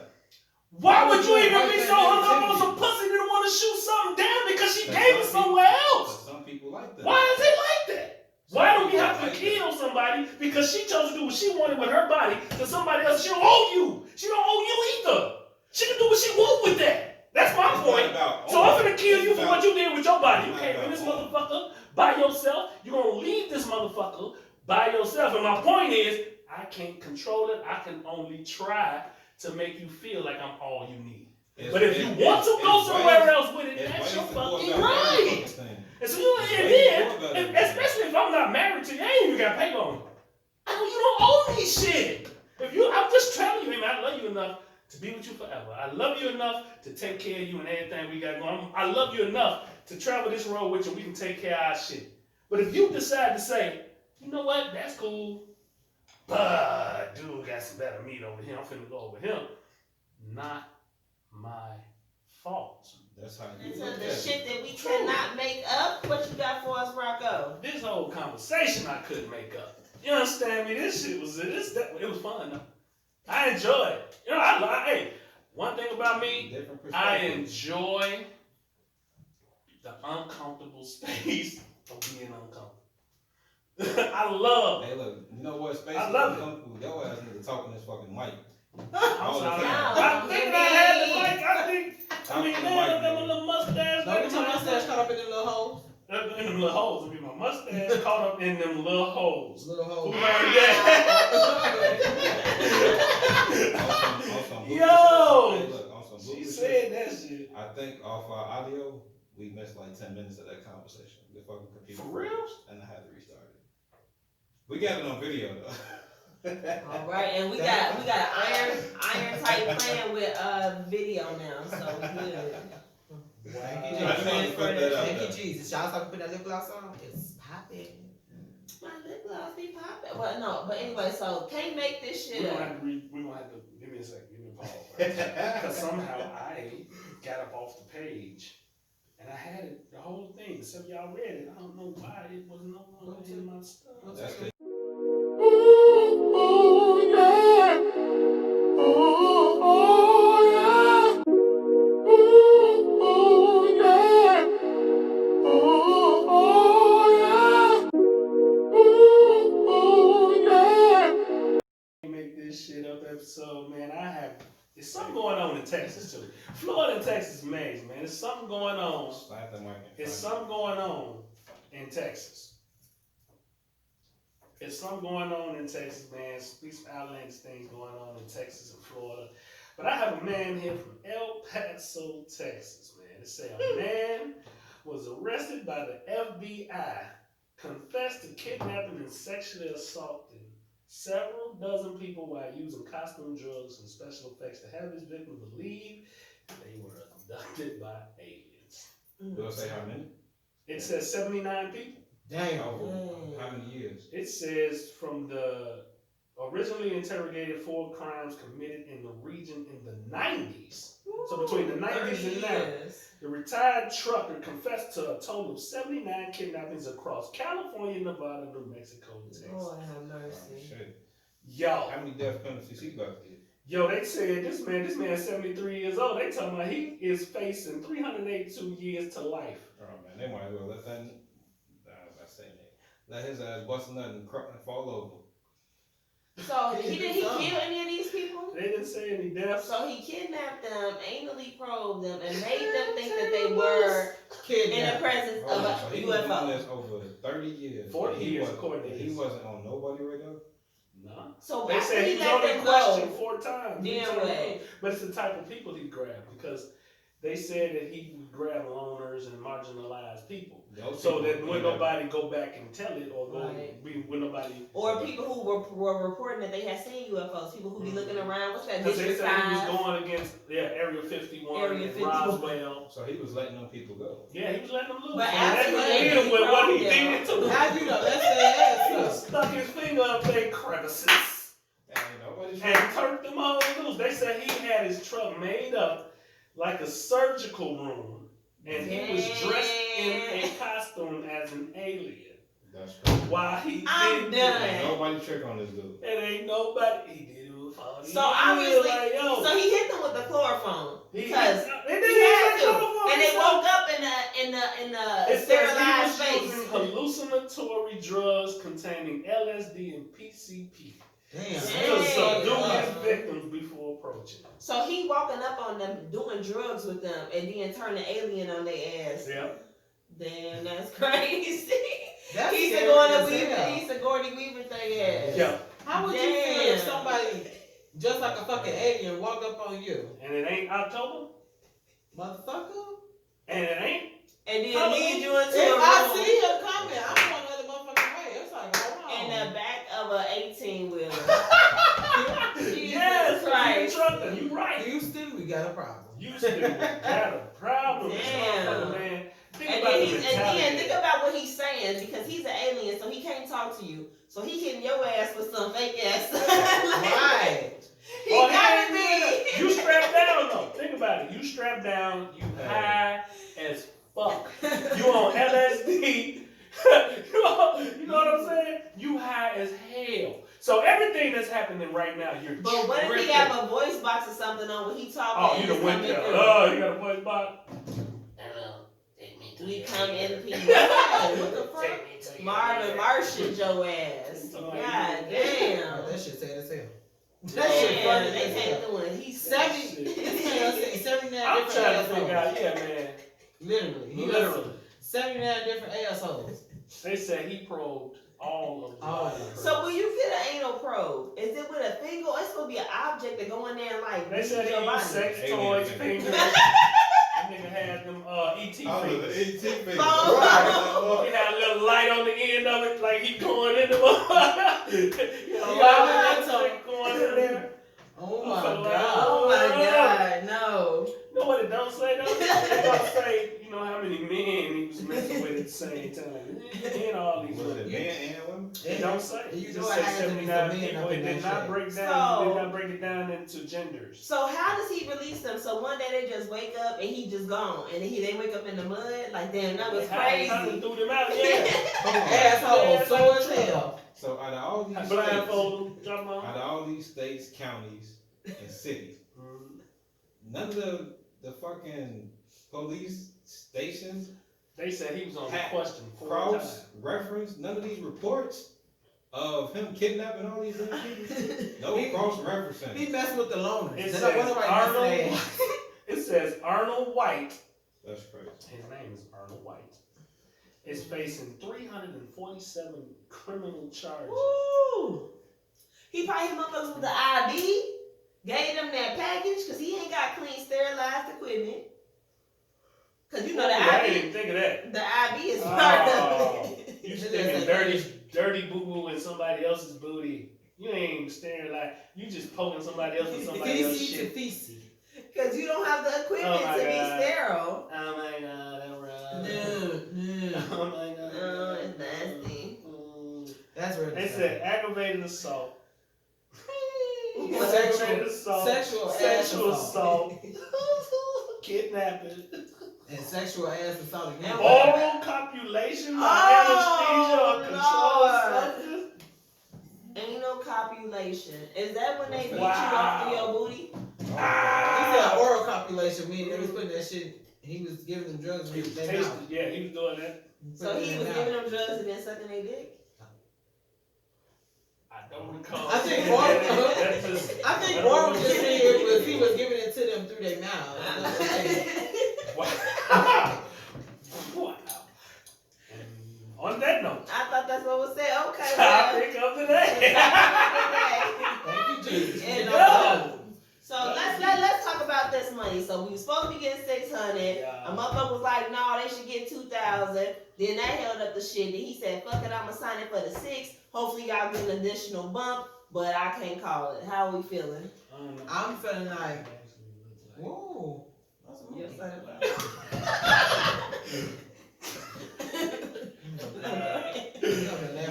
Why would you even Why be that so hung up on negativity? some pussy that want to shoot something down because she Cause gave it some somewhere people- else? cause some people like that. Why is it like that? Why do we have to Like kill somebody because she chose to do what she wanted with her body to somebody else? She don't owe you. She don't owe you either. She can do what she want with that. That's my point. So I'm gonna kill you for what you did with your body. You came in this motherfucker by yourself. You're gonna leave this motherfucker by yourself. And my point is, I can't control it. I can only try to make you feel like I'm all you need. But if you want to go somewhere else with it, that's your fucking right. And so you and especially if I'm not married to you, I ain't even got paid on. You don't owe me shit. I'm just telling you, man, I love you enough to be with you forever. I love you enough to take care of you and everything we got going. I love you enough to travel this road with you. We can take care of our shit. But if you decide to say, you know what, that's cool, but dude got some better meat over here, I'm finna go over him. Not my fault. That's how you It's look the at it. shit that we cannot make up. What you got for us, Rocco? This whole conversation I couldn't make up. You understand me? This shit was it was fun though. I enjoy it. You know, hey, one thing about me, Different I perspective. enjoy the uncomfortable space of being uncomfortable. I love it. Hey, look, you know what? Space I love it. uncomfortable. Your ass need to talk in this fucking mic. I'm All the sorry. time. I think I had the mic. I mean, Talk man, in the I got my mic, little mustache. Don't get your mustache caught up in them little holes. In them little holes. I mean, my mustache caught up in them little holes. Little Who holes. learned that? On some Bluetooth Yo! shit. Hey, look, on some She Bluetooth said shit, that shit. I think off our audio, we missed like 10 minutes of that conversation. The fucking computer. For real? froze, And I had to restart it. We got it on video though. All right, and we got an iron tight plan with video now, so we good. Thank I you, just wanted to Jesus. put that out Thank you, there. Jesus. Y'all start putting that lip gloss on. It's popping. My lip gloss be popping. Well, no, but anyway, so can't make this shit We're gonna up. have to give me a second, give me a pause first. Because somehow I got up off the page and I had it, the whole thing. Some of y'all read it. I don't know why it was no longer in my stuff. That's the Make this shit up episode, man. It's something going on in Texas too. Florida and Texas is amazing, man. There's something going on. slap the mic in It's front. something going on in Texas. There's something going on in Texas, man. These outlandish things going on in Texas and Florida. But I have a man here from El Paso, Texas, man. It say a man was arrested by the FBI, confessed to kidnapping and sexually assaulting several dozen people while using costume drugs and special effects to have his victim believe they were abducted by aliens. Will it say how many? It says 79 people. Damn. Oh, how many years? It says from the originally interrogated 4 crimes committed in the region in the 90s. So between the 90s and now, the retired trucker confessed to a total of 79 kidnappings across California, Nevada, New Mexico, and Texas. Lord have Oh, mercy. shit. Yo, How many death penalties he about to get? they said this man's 73 years old. They talking about he is facing 382 years to life. Oh man, they might as well let that. I say that. Let his ass bust a nut and fall over. So he kill any of these people? They didn't say any deaths. So he kidnapped them, anally probed them, and made them think that they were in the presence of So a he was doing UFO. this over 30 years. 40 years, He according to he this. wasn't on nobody radar. No. So They after said he he was let only them questioned go, 4 times. He then turned what? them- But it's the type of people he grabbed because they said that he would grab loners and marginalized people. Those So people that when ended up- nobody go back and tell it or go Right. when nobody. or people who were reporting that they had seen UFOs, people who be looking around, what's that, Because they District said he was 5? going against Area 51 Area and 51. Roswell. So he was letting them people go. Yeah, he was letting them loose. But And after that he was with what he probed did them- to How you know? That's their He ass. stuck his finger up their crevices And nobody and turned them all loose. They said he had his truck made up like a surgical room, and he was dressed in a costume as an alien. That's crazy. While he I'm did done. it, Ain't nobody trick on this dude. it ain't nobody. He did it with 40 So obviously, like, yo, so he hit them with the chloroform he because they he didn't had even to, know and they himself. woke up in the It sterilized says he was space. using hallucinatory drugs containing LSD and PCP Damn. to Damn. subdue his victims before approaching. So he walking up on them, doing drugs with them, and then turn the alien on their ass. Yeah. Damn, that's crazy. That's He's a scary Gordon as Weaver. hell. He's a Gordon Weaver thing ass. Yeah. How would you feel if Damn. somebody just like a fucking alien walk up on you, And it ain't October. motherfucker? And it ain't. And then lead you into If a I room see him coming, I'm going the other motherfucking way. It's like, hold in on. the back of a 18-wheeler. Yes, Jesus Christ. you trucking. You right. Houston, we got a problem. Houston got a problem. Damn. Motherfucker, man. Think And about then, the and mentality. then think about what he's saying because he's an alien, so he can't talk to you. So he hitting your ass with some fake ass. Right. He Oh, gotta yeah, be. You strapped down though. Think about it. You strapped down. You high as fuck. You on LSD. you know what I'm saying? You high as hell. So everything that's happening right now, you're. But what if he tripping. have a voice box or something on when he talking? Oh, and you done it's went coming there. through? Oh, you got a voice box. Hello, take me to We your come in neighborhood. peace. What the fuck? Take me to your Marvin neighborhood. Martian your ass. Oh, God yeah. damn. That shit sad as hell. Damn, shit funny they as can't hell. do it. He's That 70, shit. this man said 79 I'm different trying to figure assholes. out, yeah, man. Literally. He was Literally. 79 different assholes. They said he probed all of them. All of them. So when you get an anal probe, is it with a finger or it's supposed to be an object that go in there and like They said your he body? used sex Alien toys, finger. fingers. That nigga had them ET Oh, the fingers. ET finger. Oh. He had a little light on the end of it, like he going in the you know, Yeah, light that's going in there. Oh I my feel like, god. Oh my God, no. You know what it don't say though? It don't say, you know, how many men he was messing with at the same time. And all these Was women. it men and women? It don't say. You It know just what said happens to be 79 some men people. up It in did that not shit. break down. So- It did not break it down into genders. So how does he release them? So one day they just wake up and he just gone, and then they wake up in the mud. Like damn, that was How he crazy. threw them out, yeah. Asshole, so as hell. So out of all these states, Blindfold them, drop them out off. of all these states, counties, and cities, none of the fucking police stations They said he was on the Hat, question 4 cross times. reference none of these reports of him kidnapping all these damn people. No cross referencing. He messing with the loners. It Then says I wonder why he Arnold. messing their ass. It says Arnold White. That's crazy. His name is Arnold White. Is facing 347 criminal charges. Woo! He probably him up with the ID, gave them that package because he ain't got clean sterilized equipment. Cause you know the Ooh, I didn't ID, even think of that. the ID is part Oh, of it. You sticking dirty boo boo in somebody else's booty. You ain't staring like you just poking somebody else with somebody else's Feces to shit. feces. Cause you don't have the equipment Oh my to be God. sterile. Oh my god, that right. No. Oh my god. Oh, it's nasty. That's really They said aggravated assault. Sexual- Aggravated assault. sexual Sexual ass assault. Kidnapping. and sexual ass assault again. And Oral copulation by Oh, anesthesia or Lord. controlled substance. Ain't no copulation. Is that when they beat Wow. you off through your booty? He said Ah. oral copulation, meaning they was putting that shit. He was giving them drugs He with was their tasting, mouth. yeah, he was doing that. So he was giving them drugs and then sucking their dick? I don't recall. I think Mark- That just- I think I Mark don't just remember. said was he was giving it to them through their mouths. Wow. Wow. And on that note, I thought that's what was said. Okay, topic of the day. Thank you, Jesus. And, go. so let's talk about this money. So we were supposed to be getting 600. Yeah. A motherfucker was like, no, they should get 2,000. Then that held up the shit. Then he said, fuck it, I'ma sign it for the 6. Hopefully y'all get an additional bump, but I can't call it. How are we feeling? I'm feeling like, whoa. That's a Yes, movie.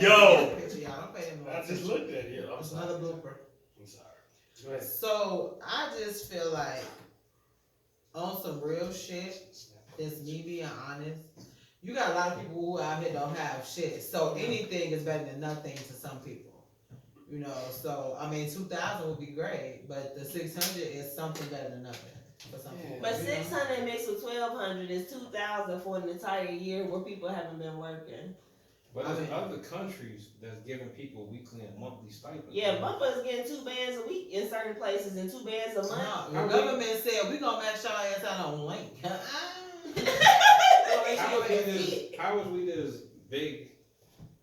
Yo. Don't pay him no I just attention. looked at it. I'm It's sorry. another blooper. I'm sorry. Go ahead. So I just feel like on some real shit, it's me being honest. You got a lot of people who out here don't have shit. So anything is better than nothing to some people. You know, so I mean 2,000 would be great, but the 600 is something better than nothing for some people. But you know? 600 mixed with 1,200 is 2,000 for an entire year where people haven't been working. But I there's mean- other countries that's giving people weekly and monthly stipends. Yeah, motherfuckers getting 2 bands a week in certain places and 2 bands a month. No, the government said we gonna max y'all ass out on link. How is we this big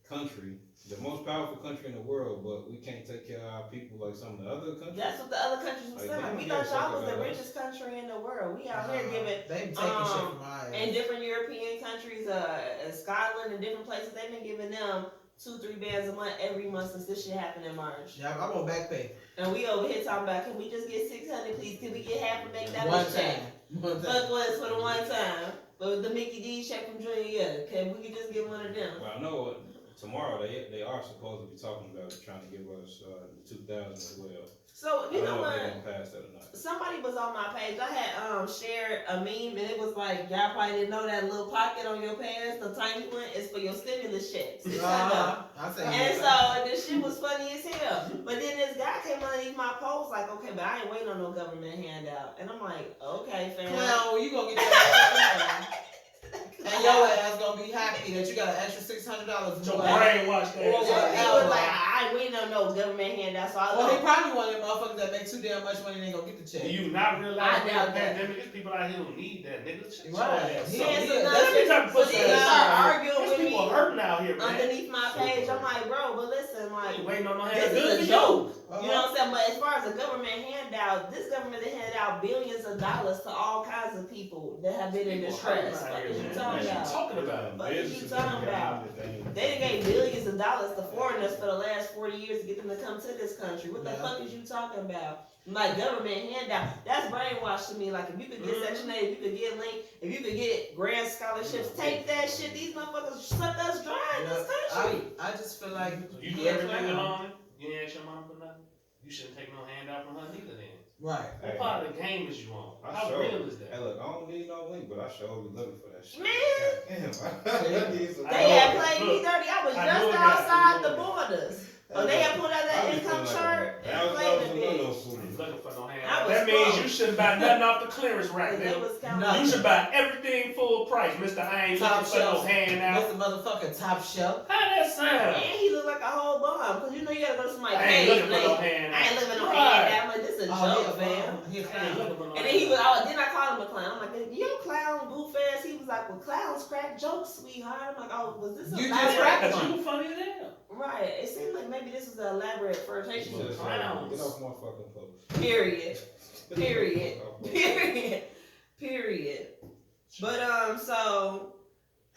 country, the most powerful country in the world, but we can't take care of our people like some of the other countries? That's what the other countries were Like, saying. they We don't thought give a y'all fuck was the about us. richest country in the world. We out here giving, they been taking shit from my ass. in different European countries, Scotland and different places, they've been giving them 2-3 bands a month every month since this shit happened in March. Yeah, I want back pay. And we over here talking about, can we just get 600 please? Can we get half a $1 One check? time. One time. Fuck was for the one time. But with the Mickey D check from Junior Year, can we just get one of them? Well, I know tomorrow they are supposed to be talking about trying to give us 2,000 as well. So, you I know don't know if what? they're gonna pass that or not. Somebody was on my page. I had shared a meme and it was like, y'all probably didn't know that little pocket on your pants, the tiny one, is for your stimulus checks. It's I say And so this shit was funny as hell. But then this guy came underneath my post like, okay, but I ain't waiting on no government handout. And I'm like, okay, fam. clown, you gonna get that ass and your ass gonna be happy that you got an extra $600 Your more. brainwash And Well, that. he was like, I ain't waiting on no government handout. So I Well, he was probably one of them motherfuckers that make too damn much money and ain't gonna get the check. Do you not realize I with doubt the that. pandemic, there's people out here who need that, nigga. Shut your Right. ass He up. ain't- so that's Let me talk so pussy then he ass started out here. arguing There's with people me hurting out here, man. underneath my page. I'm like, bro, but listen, I like, ain't waiting on no this hand. Good is for a you. joke. You know what I'm saying? But as far as a government handout, this government they handed out billions of dollars to all kinds of people that have been in People distress. hurting out What here, is you man. talking What you about? talking about? What is you Businesses talking ain't got about? money, they ain't- They done gave billions of dollars to foreigners for the last 40 years to get them to come to this country. What the Yeah. fuck is you talking about? Like government handout, that's brainwashed to me. Like if you could get Section 8, if you could get Link, if you could get grant scholarships, take that shit. These motherfuckers suck us dry in this country. I just feel like You do yeah, everything clown. alone. You ain't ask your mom for nothing. You shouldn't take no handout from her neither. Then Right. what Hey, part of the game is you on? I How sure- real is that? Hey, look, I don't need no link, but I sure be looking for that shit. Man. Damn, I need some. I They know had it. played me Look, dirty. I was I know just it got- outside the I know borders. Oh, they had pulled out that I was income feeling like chart that and was played the a little bitch. fool. You looking for no I handout. was That means broke. you shouldn't buy nothing off the clearance rack, It nigga. was kind No. of. You should buy everything full price, Mister. I ain't Top looking for no shelf. handout. Mr. Motherfucking Top Shelf. How that sound? And he looked like a whole bum, cause you know you gotta go to somebody's I ain't page. looking for no Like, handout. I ain't living on Right. handout. I'm like, this is a Oh, joke, yeah, fam. He a I ain't clown. looking for no And then he was, handout. then I called him a clown. I'm like, you clown, goof ass. He was like, well, clowns crack jokes, sweetheart. I'm like, oh, was this a You just elaborate? cracked Cause one. you funny as hell. Right. It seemed like maybe this was an elaborate flirtation. Yeah. Just, Clowns. Get off my fucking post. Period. Period. Get off my post. Period. Period. But so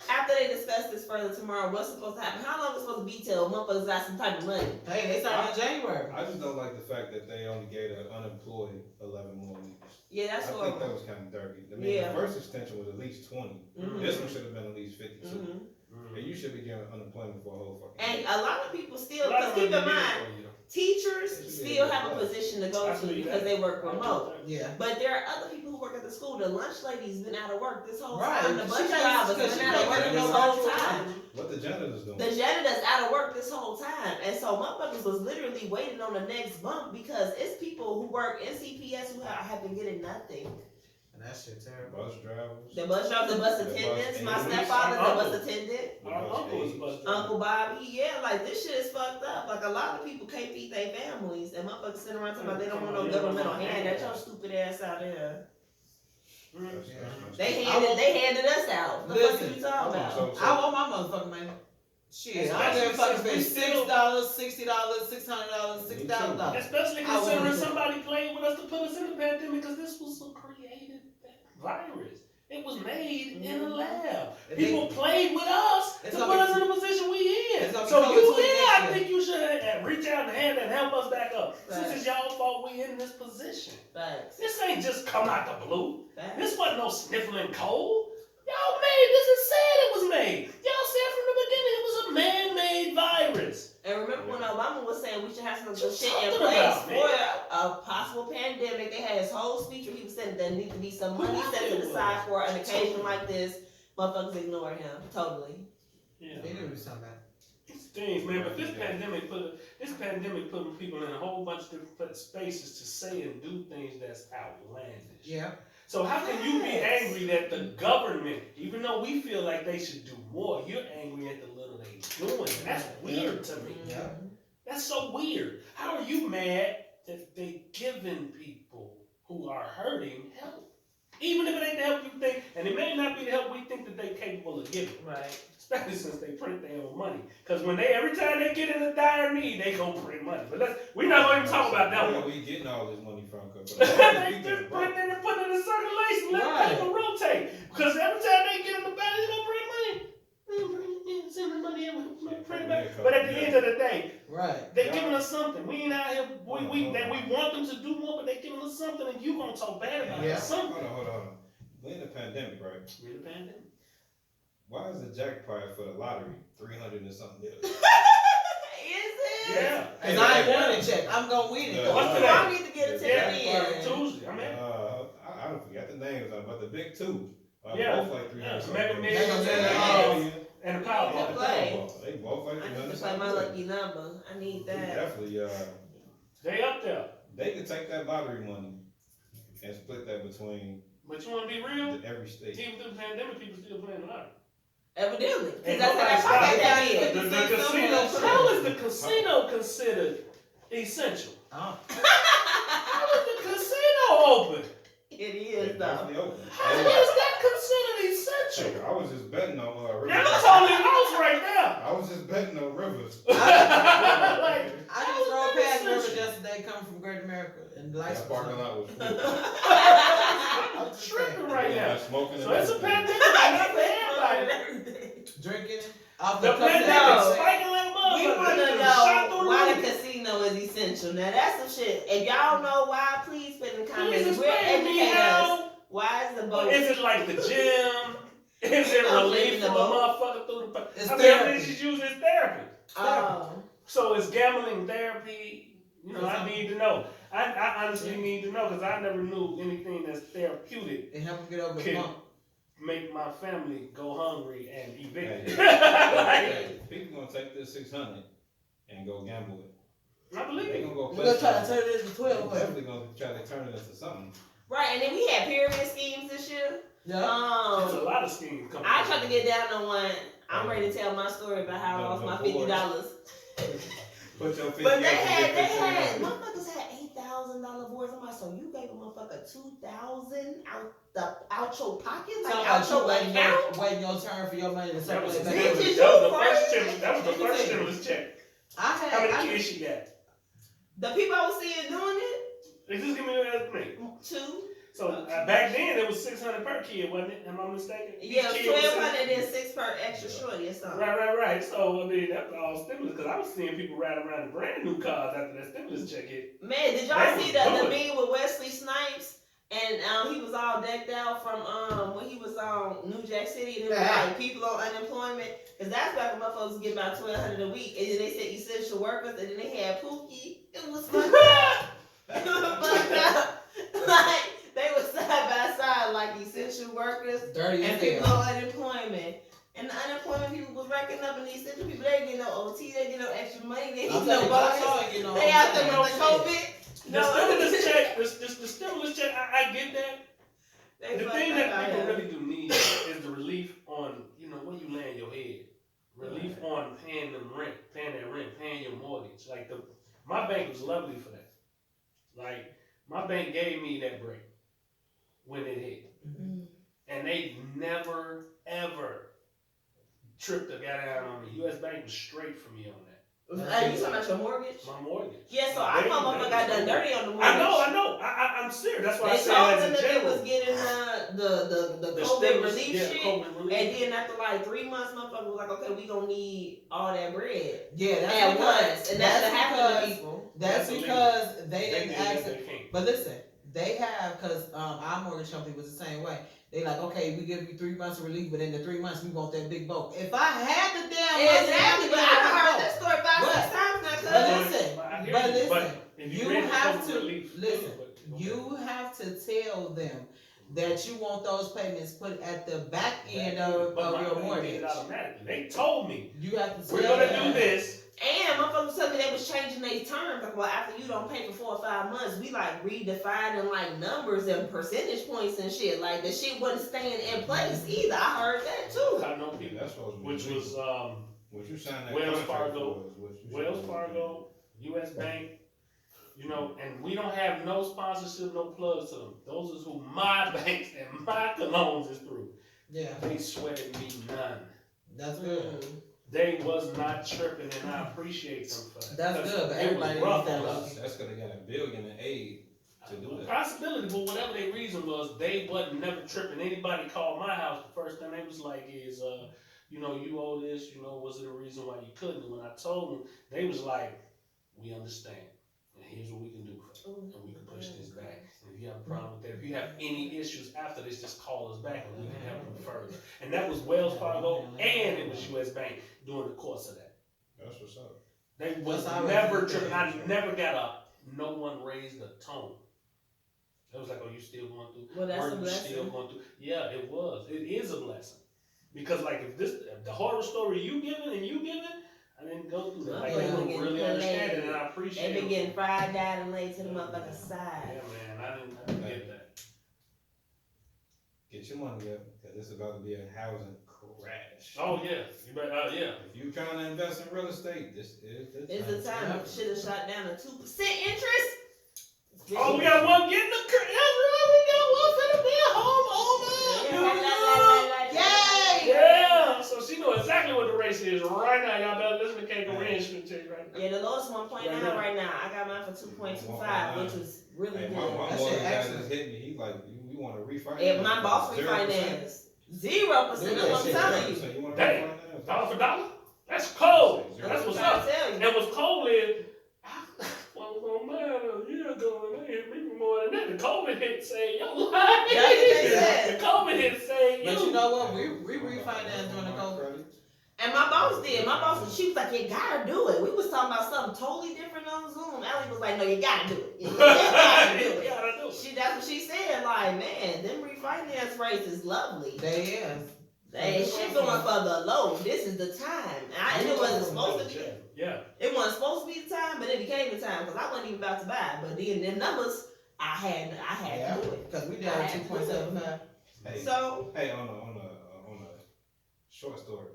after they discuss this further tomorrow, what's supposed to happen? How long is it supposed to be till motherfuckers got some type of money? Hey, they started in January. I just don't like the fact that they only gave the unemployed 11 more weeks. Yeah, that's I what. think that was kind of dirty. I mean, Yeah. the first extension was at least 20. Mhm. This one should have been at least 52. Mhm. And you should be getting unemployment for a whole fucking And year. a lot of people still, A lot because of keep in them did it mind, for you. teachers still have a position to go to Absolutely. because they work remote. Yeah. But there are other people who work at the school. The lunch lady's been out of work this whole Right. time. The She bus can't- drivers because been she out of can't work get this no whole virtual time. What the janitor's doing? The janitor's out of work this whole time. And so motherfuckers was literally waiting on the next bump because it's people who work in CPS who have been getting nothing. that shit terrible. Bus drivers. The bus drivers, the bus The bus attendants. My attendants. stepfather's a Uncle. bus attendant. Our uncle was a bus driver. Uncle Bobby, yeah, like this shit is fucked up. Like a lot of people can't feed their families, and motherfuckers sitting around talking about they don't want no governmental hand. That's your stupid ass out there. They handed us out. The fuck Listen, you talking about? I want my motherfucking money. Shit, I don't give a fuck if it's $6, $60, $600, $6,000. Especially I considering wouldn't. somebody played with us to put us in the pandemic, because this was a created virus. It was made in a lab. If People played with us to It's put gonna us in the position we in. it's gonna So become you, between yeah, next I year. think you should reach out and hand and help us back up. Right. Since it's y'all fault we in this position. Facts. This ain't just come out the blue. Facts. This wasn't no sniffling cold. Y'all made this and said it was made. Y'all said from the beginning it was a man-made virus. And remember when Obama was saying we should have some What shit you in talking place about, for man? a possible pandemic? They had his whole speech where he was saying there need to be some money Who set to the was? side for an occasion like this. Motherfuckers ignore him totally. Yeah. They knew what he was talking about. These things, man. But this pandemic put people in a whole bunch of different spaces to say and do things that's outlandish. Yeah. So how can you be angry that the government, even though we feel like they should do more, you're angry at the little they doing? That's weird to me. Yeah. That's so weird. How are you mad that they giving people who are hurting help? Even if it ain't the help you think, and it may not be the help we think that they're capable of giving. Right. Especially since they print their own money. Because every time they get in a dire need, they go print money. But we're not going to even talk about that Where one. we getting all this money from? 'Cause They just print it and put it in circulation, let Right. people rotate. Because every time they get in the bank, they gonna print money. Send the money in, we print it back. But at the end of the day, Right. they giving us something. We ain't out here, we want them to do more, but they giving us something, and you gonna talk bad about Yeah. it. Something. Hold on. We're in a pandemic, right? We're the pandemic. Why is the jackpot for the lottery 300 and something million? Is it? Yeah. Cause I ain't wanting to check. I'm gonna win it Yeah. though. What's So today? I need to get a Yeah, ticket in. Tuesday. I'm in. I don't forget the names, but the big two. Yeah. Both like 300. Yeah, Mega Millions. And the Powerball. Play. They both like I need 300. to play my lucky number. I need that. Definitely, They up there. they could take that lottery money and split that between But you wanna be real? every state. Even through the pandemic, people still playing the lottery. Evidently. Cause Ain't that's nobody how stopping that it. is. The casino, how is the casino considered essential? Oh. How is the casino open? It They is though. definitely open. How is that considered essential? Hey, I was just betting on Rivers. That's totally lost right now. I was just betting on Rivers. Like, I how just is rode that past River essential? yesterday coming from Great America and the lights That was parking on. lot was full. I'm tripping right now. Smoking So it's a and pandemic, not for everybody. Drinking off The the cup pandemic No. spiking like We motherfuckers. wanna They just shot know through why the the roof. casino is essential. Now that's some shit. If y'all know why, please put in the Please comments. We're explain to me educators. how. Why is the boat? Is it like the gym? Is it I'm relief leaving from the a boat. motherfucker through the? It's I mean, therapy. she's using it as therapy. Oh. So is gambling therapy? You know, I need to know. I honestly need to know because I never knew anything that's therapeutic and help them get over the Kid. funk. make my family go hungry and evict. Hey, people gonna take this 600 and go gamble it. I believe They it. gonna go We're play gonna try to something. turn it into 12. They but- definitely gonna try to turn it into something. Right, and then we had pyramid schemes this year. Yeah. There's a lot of schemes coming. I tried to get down on one. I'm ready to tell my story about how I lost my $50. Put your 50 But up they and get had, 1500. motherfuckers had $8,000 boards. I'm like, so you gave a motherfucker $2,000 out your pocket, like Sound out your like account? you waiting your turn for your money to That was, circulate that back. was, Bitches, that was you the first crazy? stimulus. That was the first stimulus check. I How had, many kids she got? The people I was seeing doing it, Just give me an estimate. 2. So back then it was $600 per kid, wasn't it? Am I mistaken? Each Yeah, kid was $1,200 and then 6 per extra shorty or something. Right. So I mean that's all stimulus because I was seeing people ride around in brand new cars after that stimulus check hit. Man, did They y'all was see the good. meme with Wesley Snipes? And he was all decked out from when he was on New Jack City and it was like people on unemployment. Cause that's back when motherfuckers get about $1,200 a week. And then they said essential workers and then they had Pookie. It was fucked up. It was fucked up. Like they were side by side like essential workers dirty and as people hell. on unemployment. And the unemployment people was racking up and the essential people, they didn't get no OT, they didn't get no extra money, they I'm didn't get telling no you, I bonus. saw it, you know. They out there with the COVID. The stimulus check, the stimulus check, I get that. The thing that people really do need is the relief on, where you land your head. Relief on paying them rent, paying that rent, paying your mortgage. Like my bank was lovely for that. Like my bank gave me that break when it hit, and they never ever tripped or got out on me. U.S. Bank was straight for me on that. Hey, you talking about your mortgage? My mortgage. Yeah, so I motherfucker got done dirty on the mortgage. I know. I'm serious. That's why I They said told as them a that they general. was getting the COVID stimulus, relief yeah, shit. COVID relief. And then after like 3 months, motherfucker was like, okay, we gonna need all that bread Yeah, that's at because, once. And that's what happened to because- people. That's That's because they didn't They ask. can't. But listen, they have, because our mortgage company was the same way. They like, okay, we give you 3 months of relief, but in the 3 months we want that big bulk. If I had the damn money, Exactly, but I done heard that story five, But- 6 times now, But cuz. listen, I hear but you, listen, but if you read the have COVID to- relief, listen, but- you have to tell them that you want those payments put at the back end of But my your bank mortgage. did it automatically. They told me You have to tell we're gonna them. do this. And motherfuckers told me they was changing their terms. Like, well, after you don't pay for 4 or 5 months, we like redefining like numbers and percentage points and shit. Like the shit wasn't staying in place either. I heard that too. I know Yeah, people, that's supposed to be. which was What you signed that Wells contract Fargo, for is what you Wells should- Fargo, U.S. Bank, and we don't have no sponsorship, no plugs to them. Those is who my banks and my colognes is through. Yeah, They sweated me none. that's good. They was not tripping, and I appreciate them for that. That's 'Cause good, but it was everybody rough needs that on lucky. us. That's 'cause they got $1 billion in aid to do that. Possibility, but whatever their reason was, they wasn't never tripping. Anybody called my house, the first thing they was like is, you owe this, was it a reason why you couldn't? And when I told them, they was like, we understand, and here's what we can do for you, and we can push this back. And if you have a problem with that, if you have any issues after this, just call us back and we can help you further. And that was Wells Fargo and it was U.S. Bank during the course of that. That's what's up. They was That's always never good. tripping. I never got up. No one raised a tone. It was like, oh, you still going through? Well, that's Were a you still blessing. going through? Yeah, it was. It is a blessing. Because like if the horror story you giving and you giving, I didn't go through that. Like Yeah. they don't really Getting understand it, delayed. and I appreciate They been it. getting fried, died, and laid to the motherfucker's Yeah, side. man, I didn't get that. Get your money up, cause it's about to be a housing crash. Oh yeah, you better. Yeah. If you trying to invest in real estate, this is the It's the time. Should have shot down to 2% interest. Oh, we got one getting the. That's right. We got one finna be a homeowner. Yay! Yeah. So she know exactly what the race is right now. Y'all better listen to K. Corinne's finna tell you right now. Yeah, the lowest 1.9 right now. I got mine for 2.25, which was really Hey, good. my That boy shit guy excellent. just hit me. He like, you want to refinance? And my boss 0%? refinance 0%. That's what I'm telling you. 0%. You want to Damn. refinance? Dollar for dollar. That's cold. Zero. That's what's I'm up. trying to tell you. And what's cold is, I was on mine a year ago, and they hit me for more than that. The COVID hit saved your life. That's what they said. The COVID hit saved But you know what? We refinanced during the COVID. And my boss did. My boss, she was like, you gotta do it. We was talking about something totally different on Zoom. Allie was like, no, you gotta do it. You gotta do You it. gotta do it. That's what she said. Like, man, them refinance rates is lovely. They is. Hey, shit going for the low. This is the time. And it wasn't supposed to be. Yeah. It wasn't supposed to be the time, but it became the time because I wasn't even about to buy. But then the numbers, I had Yeah, to do it. because we down I had to do it. 2.75. Hey, So hey, on a short story,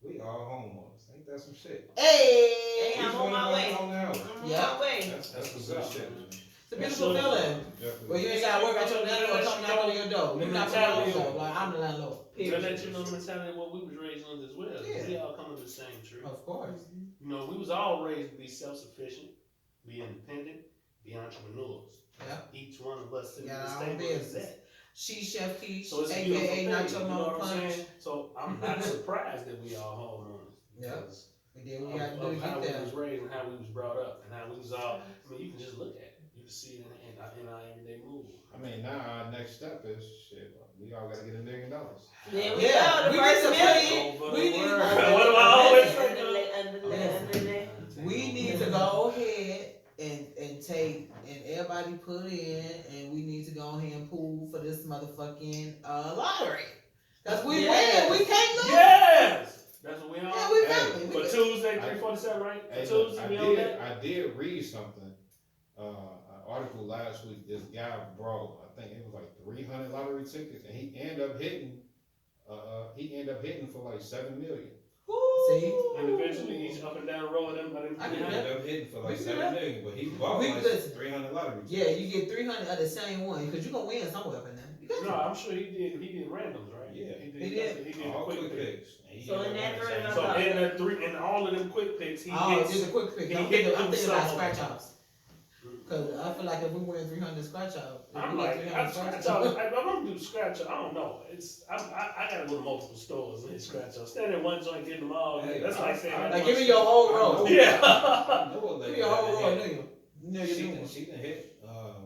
we all homeowners. Ain't that some shit? Hey! I'm Each on one my of us way. own the house. I'm on Yeah. my way. That's some good shit, man. It's a beautiful feeling. Definitely. Well, you ain't gotta worry about your landlord coming knocking on your door. You knock on your door. Like, I'm the landlord. To let you know the mentality of what we was raised on as well. Yeah. We all come to the same truth. Of course. We was all raised to be self-sufficient, be independent, be entrepreneurs. Yeah. Each one of us sitting Got at the our own table is business. that. She Chef Keith, So it's a beautiful aka thing, Nacho you know Mama what I'm Punch. saying? So I'm not surprised that we all homeowners. Yeah. because We did what Of, we got to do to of how get we there. was raised and how we was brought up and how we was all. I mean, you can just look at it. You can see it in our everyday move. I mean, now our next step is shit. We all gotta get $1 million. There we Yeah, go. The we first need to million. Over we the need- world. What do I always say? Underlay. We need to go ahead and take, and everybody put in, and we need to go ahead and pool for this motherfucking lottery. Cause we Yes. win, we can't lose. Yes, that's what we on. Yeah, we Hey, family. We For can- Tuesday, 347, right? For Hey, Tuesday, we on that. I did read something an article last week. This guy brought, I think it was like 300 lottery tickets, and he ended up hitting for like 7 million. See? And eventually he's up and down the road. I He can ended up hitting for like We can do 7 that. million, but he bought We like listen. 300 lottery tickets. Yeah, you get 300 of the same one, because you're going to win somewhere up in there. You got No, to. I'm sure he did randoms, right? Yeah. He did All quick quick picks. picks. And he So ended in up that winning thread the So same. in all of them quick picks, he Oh, hits. just a quick pick. he I'm hit thinking them about some. scratch offs. Because I feel like if we win 300 scratch offs, I'm like, scratch offs. I don't do scratch offs. I don't know. I gotta go to multiple stores and hit scratch offs. Stand in one joint, getting them all. Hey, That's like saying. like, give me your whole row. Yeah. I know a Give lady me your whole that row, hit- nigga. No, you doing. She done hit about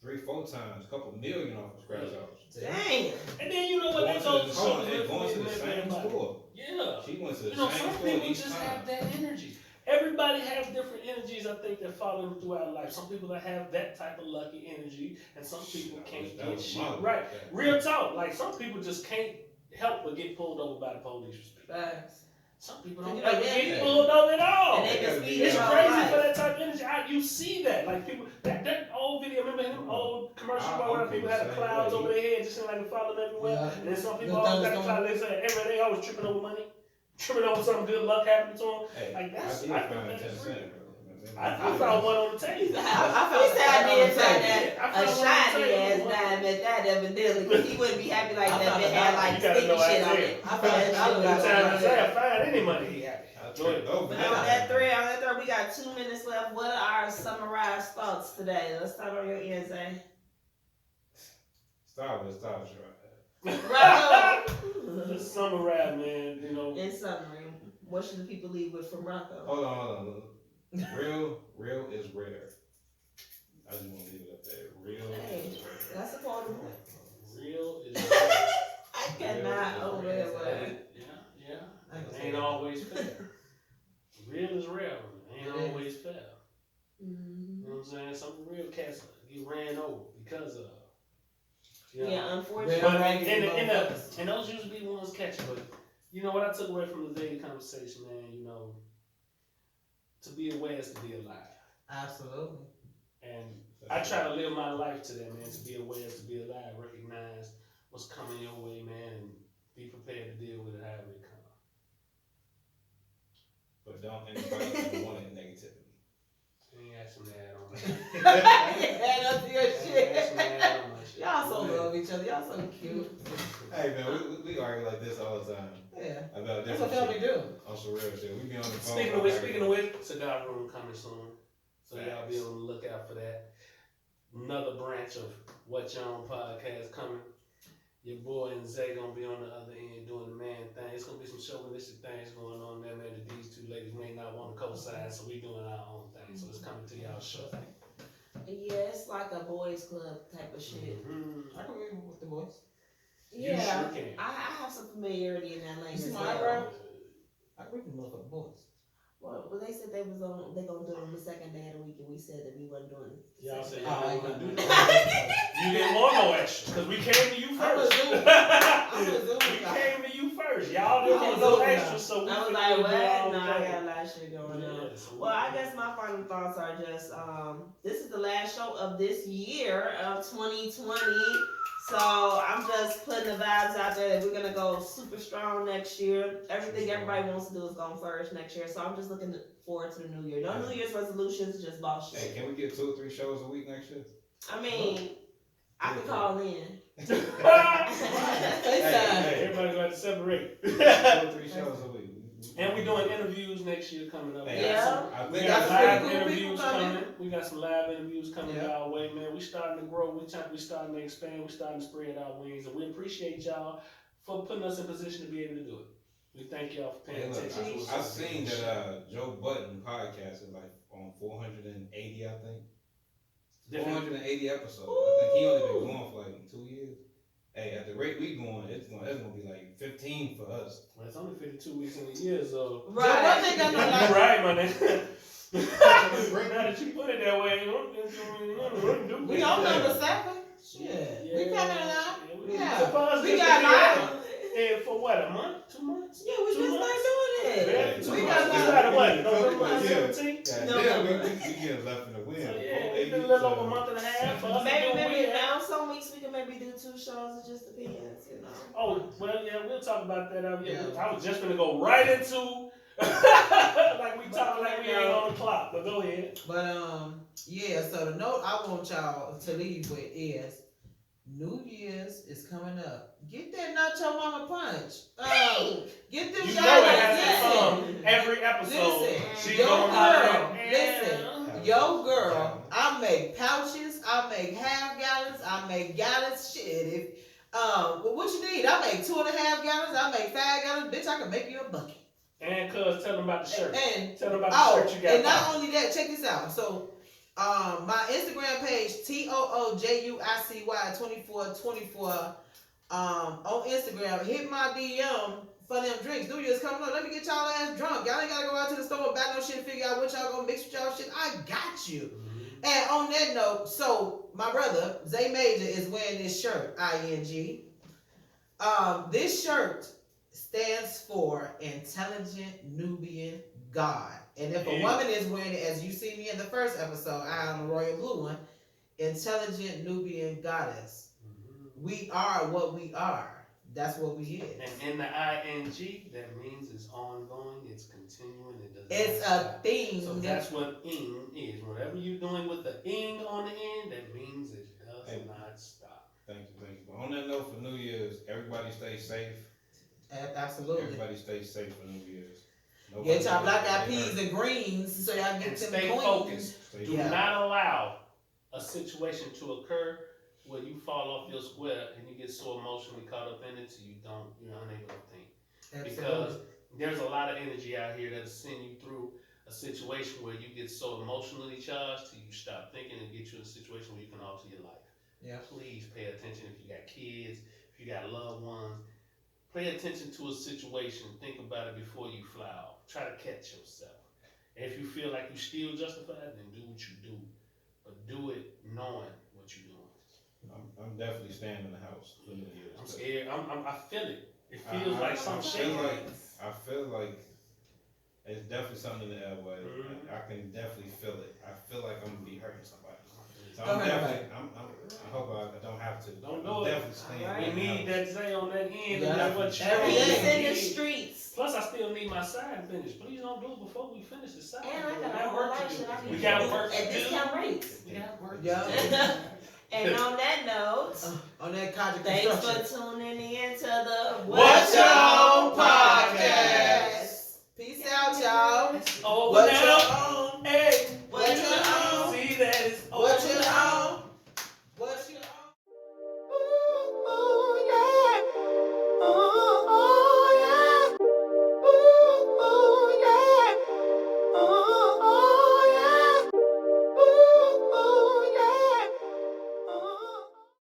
3-4 times, a couple million off of scratch offs. Dang. And then you know what? That Going goes to to show the you same store. Yeah. She went to the You know, same some store people each just time. have that energy. Everybody has different energies, I think, that follow them throughout life. Some people that have that type of lucky energy, and some people can't That get was shit mine. right. Real talk, like some people just can't help but get pulled over by the police. Facts. Some people don't Yeah, ever yeah, get yeah. pulled over at all. And they gotta can be speed It's their whole crazy life. for that type of energy. You see that, like people, that old video. Remember them old commercials Our where uncle people was had the the clouds same over their head, just seemed like it followed them everywhere. Yeah. And then some people The always got the thunderstorm. cloud. They say every day always tripping over money, tripping over something good luck happening to them. Hey, Like, that's- I did I think find that's 10 real. cents. I found one on the table. I said I did find I that found a one on the shiny ass table. dime at that evidently, because he wouldn't be happy like I that found if it a had dollar. like You gotta sticky know shit on Isaiah. it. I found a dollar. By the time Isaiah find any money, he happy. I tripped over But on that thread, we got 2 minutes left. What are our summarized thoughts today? Let's start on your end, Zay. Stop it, right? Rocco. Just summarize, man. You know, In summary, what should the people leave with from Rocco? Hold on. Real is rare. I just want to leave it up there. Real Hey, is rare. that's a quotable. real is I cannot over that word. yeah. I ain't gonna It say ain't that. always fair. Real is real. It ain't It is. always fair. You know what I'm saying? Some real cats get ran over because of. You know? Yeah, unfortunately. But raggedy motherfuckers. and those usually be the ones catching. But you know what I took away from the daily conversation, man. You know, to be aware is to be alive. Absolutely. And I try to live my life to that, man. To be aware is to be alive. Recognize what's coming your way, man, and be prepared to deal with it however it comes. But don't anybody want it negativity. I ain't asking that on my Add up to your shit. Asking that on my shit. Y'all so love each other. Y'all so cute. Hey man, we argue like this all the time Yeah. about That's what different family shit. do. On some real shit. We be on the phone. Speaking of which, Cigar Room coming soon. So y'all be on the lookout for that. Another branch of What You On podcast coming. Your boy and Zay gonna be on the other end doing the man thing. It's gonna be some chauvinistic things going on there, man, that these two ladies may not want to co-sign, so we doing our own thing. So it's coming to y'all shortly. Yeah, it's like a boys club type of shit. Mhm. I can read with the boys. You Yeah, sure can. I have some familiarity in that lane You see as my well. eyebrow? I can read with the motherfucking boys. Well, they said they gonna do it on the second day of the week, and we said that we wasn't doing it. Y'all said Oh, I y'all ain't didn't gonna want to do do that. You didn't want no extra, because we came to you I'm first. assuming. I'm assuming. We came to you first. Y'all didn't want I'm no assuming. extra, so we I was figured like, we'd do our what? own No, I thing. got a lot of shit going on. Yeah, so Well, I guess my final thoughts are just, this is the last show of this year of 2020. So I'm just putting the vibes out there that we're gonna go super strong next year. Everything everybody wants to do is going first next year. So I'm just looking forward to the new year. No New Year's resolutions, just boss Hey, shit. can we get 2 or 3 shows a week next year? I mean, I can call in. FaceTime. Everybody gonna have to separate. 2 or 3 shows a week. And we doing interviews next year coming up. Hey, Yeah. I We think got some some pretty live cool people interviews coming. coming. We got some live interviews coming Yeah. our way, man. We starting to grow. We starting to expand. We starting to spread our wings, and we appreciate y'all for putting us in position to be able to do it. We thank y'all for Hey, paying look, attention to us. I seen that Joe Budden podcast is like on 480, I think. Different- 480 episodes. I think he only been going for like 2 years. Hey, at the rate we going, that's gonna be like 15 for us. Well, it's only 52 weeks in a year, so. Joe Budden ain't got no You're life. right, my nigga. Now that you put it that way, We on number 7. Shit. We coming along. We Yeah. supposed We to got be live. and for what, a month? 2 months? Yeah, we 2 just months? not doing Listen, we we got got what? November Yeah. 17th? God No, damn, no. we getting left in the wind. So From yeah, it's 80 been a little over a to- month and a half for us to maybe do what we had. now some weeks we can maybe do 2 shows. It just depends, you know. Oh, well, yeah, we'll talk about that. Yeah. I was just gonna go right into, like we talking like we ain't on the clock, but go ahead. But yeah, so the note I want y'all to leave with is New Year's is coming up. Get that Nacho Mama punch. Get them You guys. know it has to listen. come every episode. Listen, She yo gonna girl, holler, listen. Yo girl, I make pouches, I make half gallons, I make gallons. Shit, if well, what you need? I make 2.5 gallons, I make 5 gallons. Bitch, I can make you a bucket. And cuz, tell them about the shirt. And Tell them about the shirt you got. and not only that, check this out. So, my Instagram page TOOJUICY 2424 on Instagram. Hit my DM for them drinks. New Year's coming up. Let me get y'all ass drunk. Y'all ain't gotta go out to the store and buy no shit. Figure out what y'all gonna mix with y'all shit. I got you. And on that note, so my brother Zay Major is wearing this shirt. ING. This shirt stands for Intelligent Nubian God. And if a woman is wearing it, as you see me in the first episode, I am the royal blue one, Intelligent Nubian Goddess. We are what we are. That's what we is. And in the ING, that means it's ongoing, it's continuing, it doesn't It's a thing. So that's what ing is. Whatever you're doing with the ing on the end, that means it does not stop. Thank you. But on that note, for New Year's, everybody stay safe. Absolutely. Everybody stay safe for New Year's. Get y'all black eyed peas and greens so y'all get And them stay coins. focused. Stay Do Yeah. not allow a situation to occur where you fall off your square and you get so emotionally caught up in it till you're unable to think. Because there's a lot of energy out here that'll send you through a situation where you get so emotionally charged till you stop thinking and get you in a situation where you can alter your life. Yeah. Please pay attention if you got kids, if you got loved ones. Pay attention to a situation. Think about it before you fly off. Try to catch yourself. And if you feel like you're still justified, then do what you do. But do it knowing what you're doing. I'm definitely staying in the house for New Year's. I'm scared. I feel it. It feels like some I feel shit. I feel like it's definitely something in the airway. I can definitely feel it. I feel like I'm gonna be hurting somebody. So I'm definitely. I hope I don't have to. Don't I'm do it. definitely staying. Alright. in We the need house. that Zay on that end. Yeah. And that's what you Every Peace day. in the streets. Plus, I still need my side finished. Please don't do it before we finish the side. And I We got a got whole work lot to of do. shit I need We to got do work to at do. discount rates. We got work to Yeah. And on that note, On that Kaja thanks construction. for tuning in to the What y'all